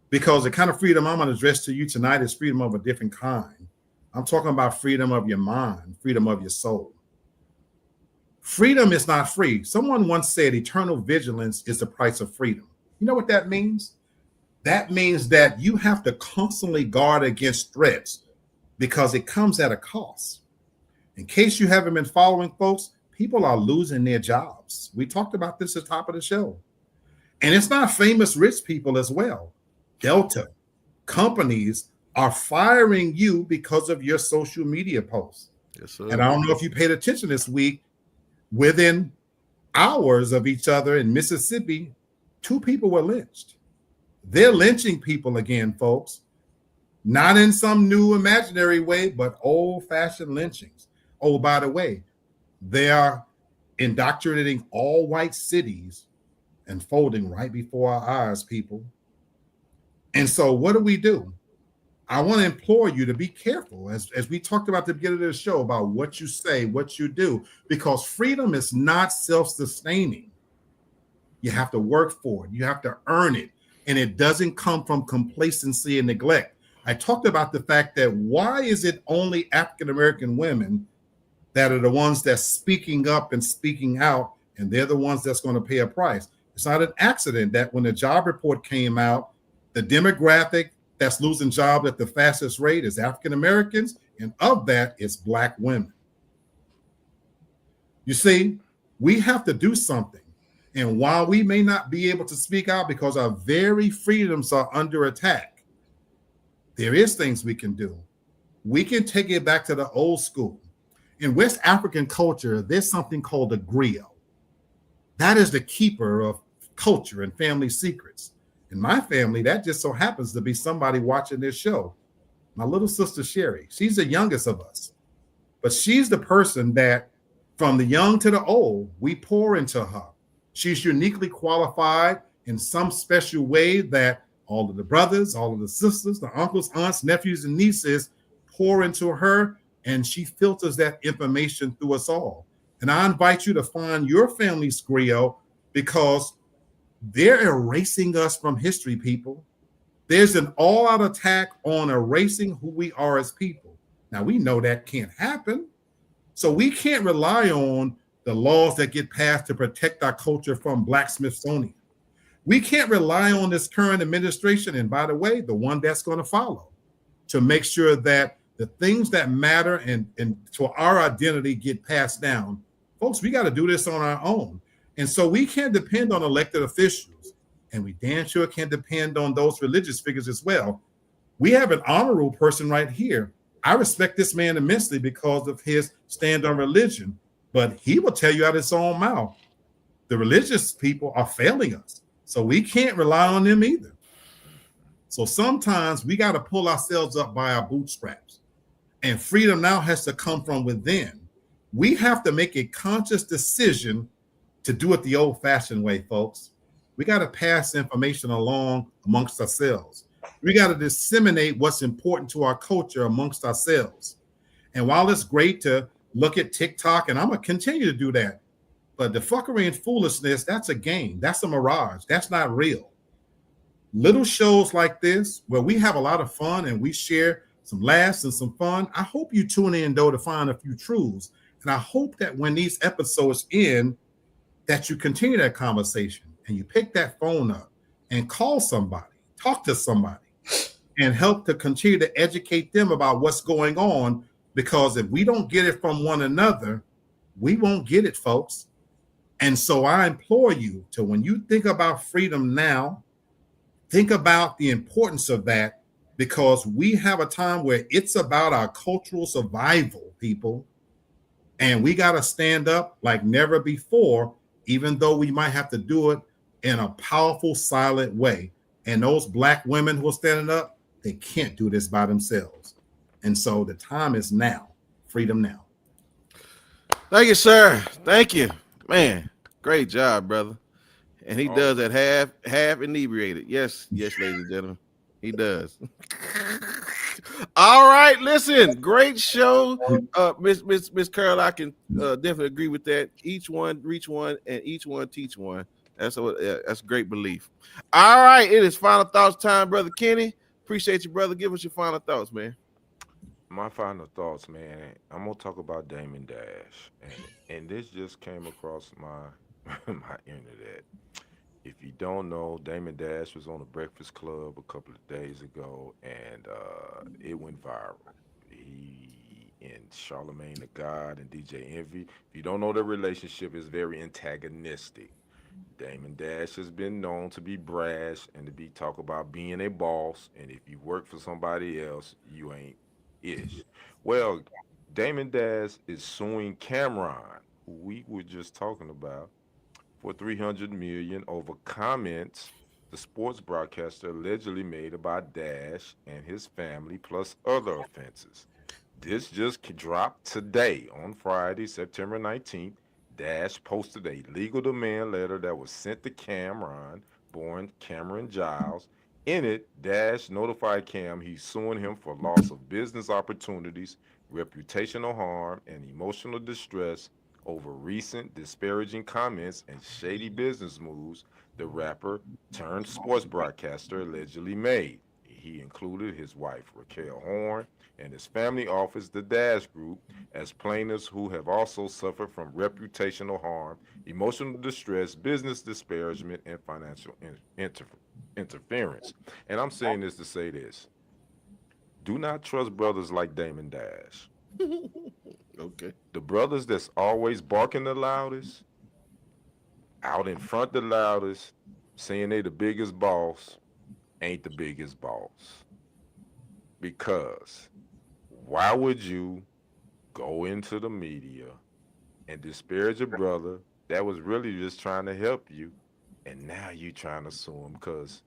Because the kind of freedom I'm going to address to you tonight is freedom of a different kind. I'm talking about freedom of your mind, freedom of your soul. Freedom is not free. Someone once said eternal vigilance is the price of freedom. You know what that means? That means that you have to constantly guard against threats, because it comes at a cost. In case you haven't been following, folks, people are losing their jobs. We talked about this at the top of the show. And it's not famous rich people as well. Delta companies are firing you because of your social media posts. Yes, sir. And I don't know if you paid attention this week, within hours of each other in Mississippi, 2 people were lynched. They're lynching people again, folks. Not in some new imaginary way, but old-fashioned lynchings. Oh, by the way, they are indoctrinating all white cities and folding right before our eyes, people. And so what do? I want to implore you to be careful, as we talked about at the beginning of the show, about what you say, what you do, because freedom is not self-sustaining. You have to work for it. You have to earn it. And it doesn't come from complacency and neglect. I talked about the fact that why is it only African-American women that are the ones that's speaking up and speaking out, and they're the ones that's going to pay a price? It's not an accident that when the job report came out, the demographic that's losing jobs at the fastest rate is African Americans, and of that is Black women. You see, we have to do something. And while we may not be able to speak out because our very freedoms are under attack, there is things we can do. We can take it back to the old school. In West African culture, there's something called a griot. That is the keeper of culture and family secrets. In my family, that just so happens to be somebody watching this show. My little sister, Sherry, she's the youngest of us, but she's the person that from the young to the old, we pour into her. She's uniquely qualified in some special way that all of the brothers, all of the sisters, the uncles, aunts, nephews, and nieces pour into her, and she filters that information through us all. And I invite you to find your family's griot, because they're erasing us from history, people. There's an all-out attack on erasing who we are as people. Now, we know that can't happen. So we can't rely on the laws that get passed to protect our culture from Black Smithsonian. We can't rely on this current administration, and by the way, the one that's going to follow, to make sure that the things that matter and to our identity get passed down. Folks, we got to do this on our own. And so we can't depend on elected officials, and we damn sure can't depend on those religious figures as well. We have an honorable person right here. I respect this man immensely because of his stand on religion, but he will tell you out of his own mouth, the religious people are failing us. So we can't rely on them either. So sometimes we got to pull ourselves up by our bootstraps, and freedom now has to come from within. We have to make a conscious decision to do it the old-fashioned way, folks. We got to pass information along amongst ourselves. We got to disseminate what's important to our culture amongst ourselves. And while it's great to look at TikTok, and I'm going to continue to do that, but the fuckery and foolishness, that's a game. That's a mirage. That's not real. Little shows like this, where we have a lot of fun and we share some laughs and some fun, I hope you tune in, though, to find a few truths. And I hope that when these episodes end, that you continue that conversation and you pick that phone up and call somebody, talk to somebody, and help to continue to educate them about what's going on, because if we don't get it from one another, we won't get it, folks. And so I implore you to, when you think about freedom now, think about the importance of that, because we have a time where it's about our cultural survival, people. And we got to stand up like never before, even though we might have to do it in a powerful, silent way. And those Black women who are standing up, they can't do this by themselves. And so the time is now. Freedom now. Thank you, sir. Thank you, man. Great job, brother. And he does that half inebriated. Yes, ladies and gentlemen, he does. All right, listen, great show, Miss Carol. I can definitely agree with that. Each one reach one, and each one teach one. That's great belief. All right, it is final thoughts time, Brother Kenny. Appreciate you, brother. Give us your final thoughts, man. My final thoughts, man. I'm gonna talk about Damon Dash, and this just came across my my internet. If you don't know, Damon Dash was on the Breakfast Club a couple of days ago, and it went viral. He and Charlamagne the God and DJ Envy. If you don't know, their relationship is very antagonistic. Damon Dash has been known to be brash and to be talk about being a boss, and if you work for somebody else, you ain't ish. Well, Damon Dash is suing Cameron, who we were just talking about, for $300 million over comments the sports broadcaster allegedly made about Dash and his family, plus other offenses. This just dropped today on Friday, September 19th. Dash posted a legal demand letter that was sent to Cameron, born Cameron Giles. In it, Dash notified Cam he's suing him for loss of business opportunities, reputational harm, and emotional distress over recent disparaging comments and shady business moves the rapper turned sports broadcaster allegedly made. He included his wife, Raquel Horn, and his family office, the Dash Group, as plaintiffs who have also suffered from reputational harm, emotional distress, business disparagement, and financial interference. And I'm saying this to say this. Do not trust brothers like Damon Dash. Okay. The brothers that's always barking the loudest, out in front the loudest, saying they the biggest boss, ain't the biggest boss. Because why would you go into the media and disparage a brother that was really just trying to help you, and now you trying to sue him because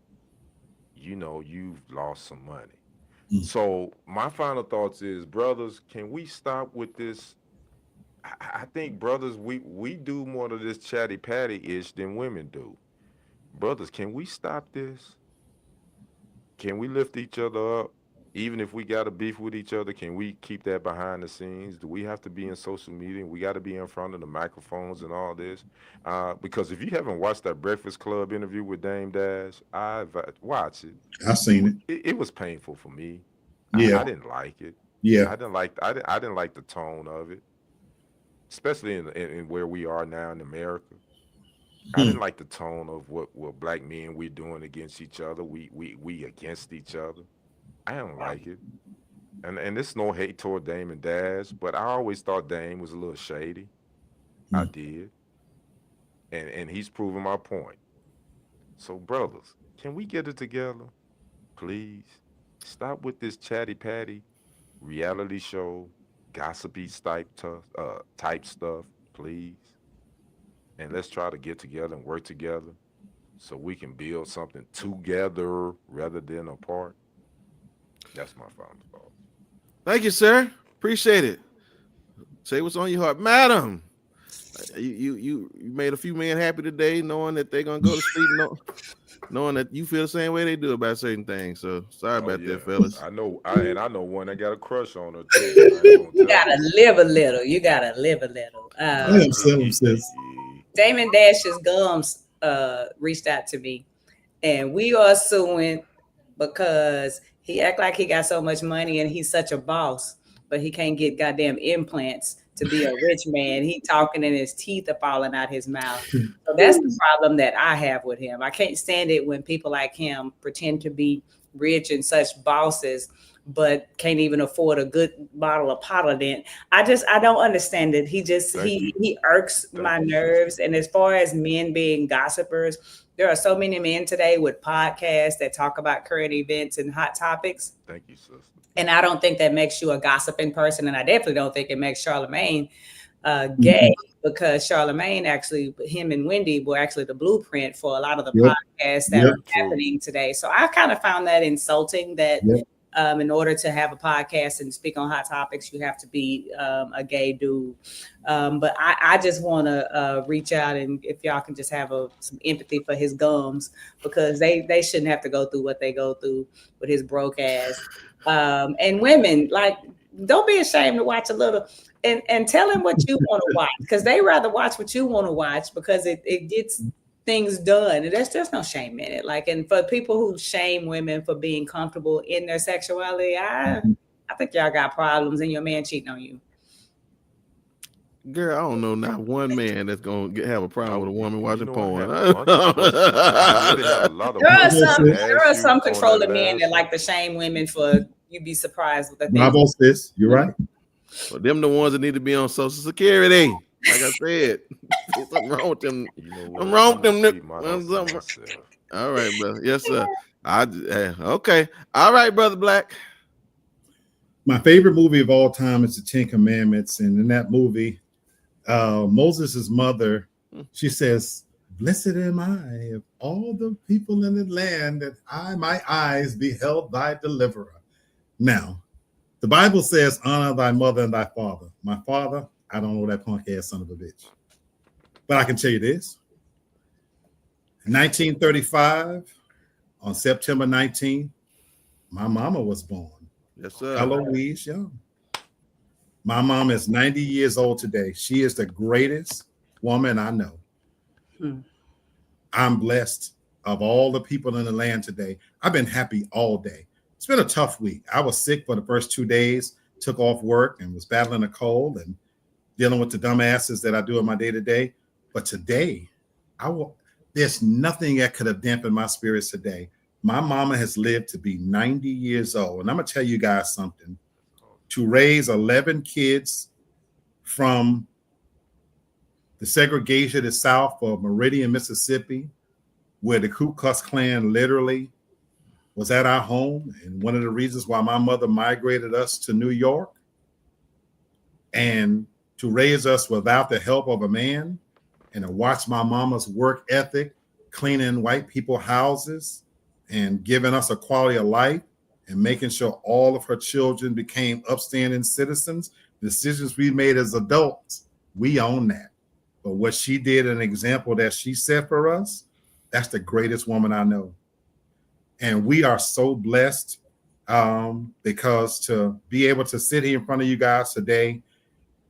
you know you've lost some money? So my final thoughts is, brothers, can we stop with this? I think brothers, we do more of this chatty patty-ish than women do. Brothers, can we stop this? Can we lift each other up? Even if we got a beef with each other, can we keep that behind the scenes? Do we have to be in social media? We got to be in front of the microphones and all this? Because if you haven't watched that Breakfast Club interview with Dame Dash, watch it. I seen it. It was painful for me. Yeah, I didn't like it. Yeah, I didn't like the tone of it, especially in where we are now in America. I didn't like the tone of what black men we're doing against each other. We against each other. I don't like it. And it's no hate toward Damon Dash, but I always thought Dame was a little shady. I did. And he's proving my point. So brothers, can we get it together? Please. Stop with this chatty patty reality show, gossipy type stuff, please. And let's try to get together and work together so we can build something together rather than apart. That's my final thought. Thank you, sir. Appreciate it. Say what's on your heart, madam. You made a few men happy today, knowing that they're gonna go to sleep, knowing that you feel the same way they do about certain things. So sorry about that, fellas. I know one that got a crush on her too. You gotta live a little. Damon Dash's gums reached out to me, and we are suing because he act like he got so much money and he's such a boss, but he can't get goddamn implants to be a rich man. He talking and his teeth are falling out his mouth. So that's the problem that I have with him. I can't stand it when people like him pretend to be rich and such bosses but can't even afford a good bottle of Polident. I don't understand it. He irks my nerves. And as far as men being gossipers, there are so many men today with podcasts that talk about current events and hot topics. Thank you, sister. And I don't think that makes you a gossiping person. And I definitely don't think it makes Charlamagne gay, because Charlamagne, actually, him and Wendy were actually the blueprint for a lot of the podcasts that are happening today. So I kind of found that insulting that in order to have a podcast and speak on hot topics, you have to be a gay dude. But I just want to reach out, and if y'all can just have some empathy for his gums, because they shouldn't have to go through what they go through with his broke ass. And women, like, don't be ashamed to watch a little and tell him what you want to watch, because they rather watch what you want to watch, because it gets things done. And there's no shame in it. Like, and for people who shame women for being comfortable in their sexuality, I think y'all got problems, and your man cheating on you. Girl, I don't know not one man that's gonna have a problem with a woman watching porn. There are some controlling men that like to shame women for. You'd be surprised with that. Bravo, sis. You're right. Well, them the ones that need to be on Social Security. Like I said, something wrong with them. I'm wrong with them. All right, brother. Yes, sir. Okay. All right, Brother Black. My favorite movie of all time is The Ten Commandments, and in that movie, Moses' mother, she says, "Blessed am I of all the people in the land, that my eyes beheld thy deliverer." Now, the Bible says, "Honor thy mother and thy father." My father, I don't know that punk ass son of a bitch. But I can tell you this. In 1935, on September 19th, my mama was born. Yes, sir. Eloise Young. My mom is 90 years old today. She is the greatest woman I know. I'm blessed of all the people in the land today. I've been happy all day. It's been a tough week. I was sick for the first 2 days, took off work and was battling a cold and dealing with the dumbasses that I do in my day-to-day. But today, there's nothing that could have dampened my spirits today. My mama has lived to be 90 years old. And I'm going to tell you guys something. To raise 11 kids from the segregation of the South of Meridian, Mississippi, where the Ku Klux Klan literally was at our home, and one of the reasons why my mother migrated us to New York, and to raise us without the help of a man, and to watch my mama's work ethic, cleaning white people's houses and giving us a quality of life and making sure all of her children became upstanding citizens. Decisions we made as adults, we own that. But what she did, an example that she set for us, that's the greatest woman I know. And we are so blessed because to be able to sit here in front of you guys today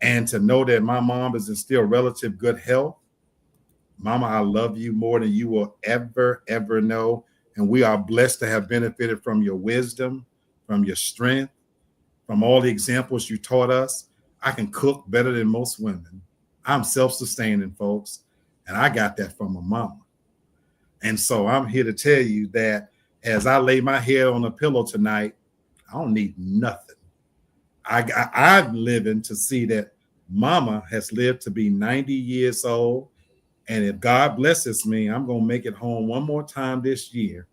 and to know that my mom is in still relative good health. Mama, I love you more than you will ever, ever know. And we are blessed to have benefited from your wisdom, from your strength, from all the examples you taught us. I can cook better than most women. I'm self-sustaining, folks. And I got that from my mama. And so I'm here to tell you that as I lay my head on a pillow tonight, I don't need nothing. I'm living to see that mama has lived to be 90 years old. And if God blesses me, I'm going to make it home one more time this year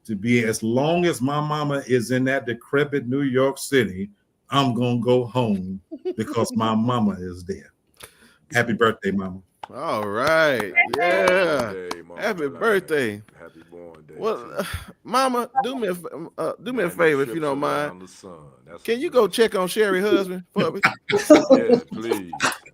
to be, as long as my mama is in that decrepit New York City, I'm going to go home because my mama is there. Happy birthday, mama. All right. Yeah. Happy birthday. Happy born day. Well, mama, do me a favor if you don't mind. Can you go check on Sherry's husband for me? Yes, please.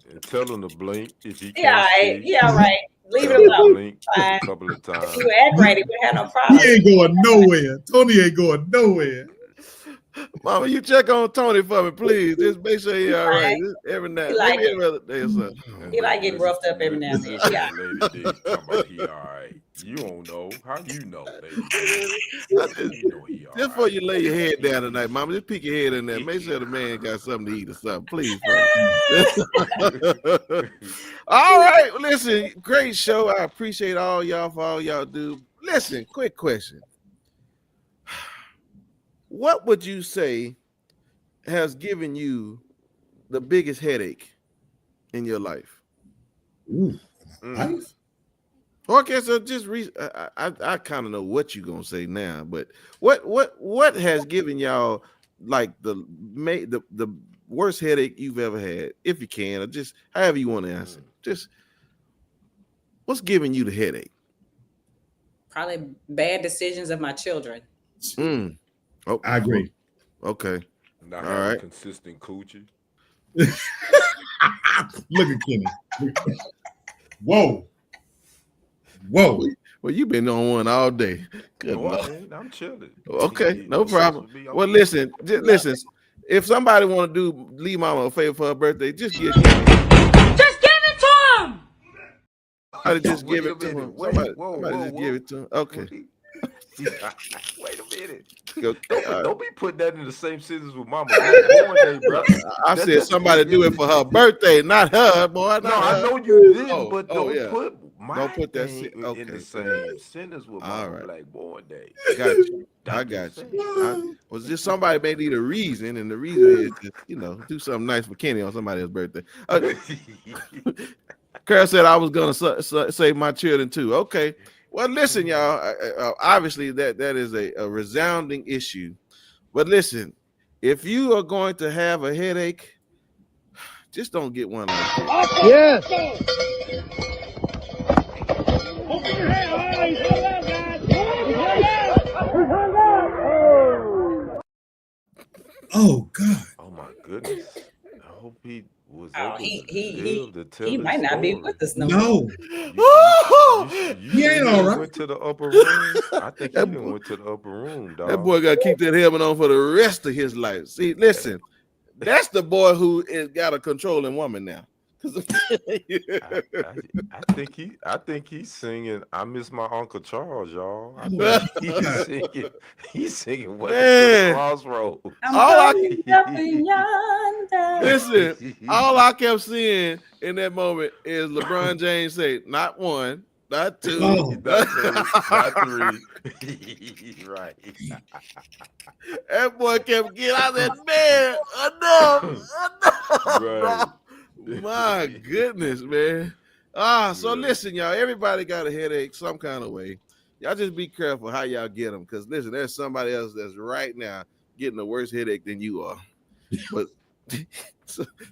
And tell him to blink if he can't. Yeah, right. Leave it alone. Blink a couple of times. If you act right, we have no problem. He ain't going nowhere. Tony ain't going nowhere. Mama, you check on Tony for me, please. Just make sure he's all right. Just every now like every other day or something. He like getting roughed up every now and then. Yeah. Lady D, talking about he all right. You don't know. How you know, lady? Just before you lay your head down tonight, mama, just peek your head in there. Make sure the man got something to eat or something, please. All right, listen, great show. I appreciate all y'all for all y'all do. Listen, quick question. what would you say has given you the biggest headache in your life? Life? Okay, so just I kind of know what you're gonna say now, but what has given y'all like the worst headache you've ever had, if you can, or just however you want to answer? Just what's giving you the headache? Probably bad decisions of my children. Oh, I agree. Okay. Not All having right. consistent coochie. Look at Kenny. Whoa. Well, you've been on one all day. Good No, Lord. I ain't. I'm chilling. Okay, no problem. Well, listen, listen. If somebody want to do leave mama a favor for her birthday, just give it to him. Somebody just give it to him. Somebody just give it to him. Okay. Wait a minute. Okay. Don't be putting that in the same sentence with Mama. Day, bro. I said somebody do it for her birthday, not her, boy. No, I know you didn't, but don't put that in the same sentence with Mama Black Boy Day. Got you. I got you. Was just somebody may need a reason, and the reason is to, do something nice for Kenny on somebody else's birthday. Carol said I was gonna save my children too. Okay. Well, listen, y'all. Obviously, that is a resounding issue. But listen, if you are going to have a headache, just don't get one like that. Yes. Oh God. Oh my goodness. I hope he was he might not be with us no more. He ain't all right. Went to the upper room. I think he went to the upper room, dog. That boy got to keep that helmet on for the rest of his life. See, listen, that's the boy who has got a controlling woman now. I think he's singing "I Miss My Uncle Charles," y'all. He's singing "Welcome to the Crossroads." Listen, all I kept seeing in that moment is LeBron James say, "Not one, not two, not three." Right. That boy kept getting out of that man. Enough. Right. My goodness, man. So listen, y'all. Everybody got a headache some kind of way. Y'all just be careful how y'all get them, because listen, there's somebody else that's right now getting a worse headache than you are. But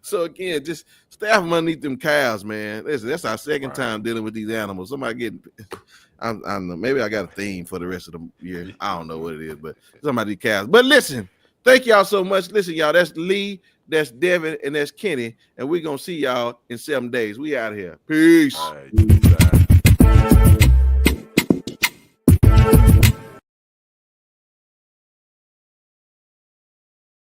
so again, just stay out from underneath them cows, man. Listen, that's our second time dealing with these animals. Somebody getting, I don't know, maybe I got a theme for the rest of the year. I don't know what it is, but somebody cows. But listen, thank y'all so much. Listen, y'all, that's Lee, that's Devin, and that's Kenny, and we're gonna see y'all in 7 days. We out of here. Peace.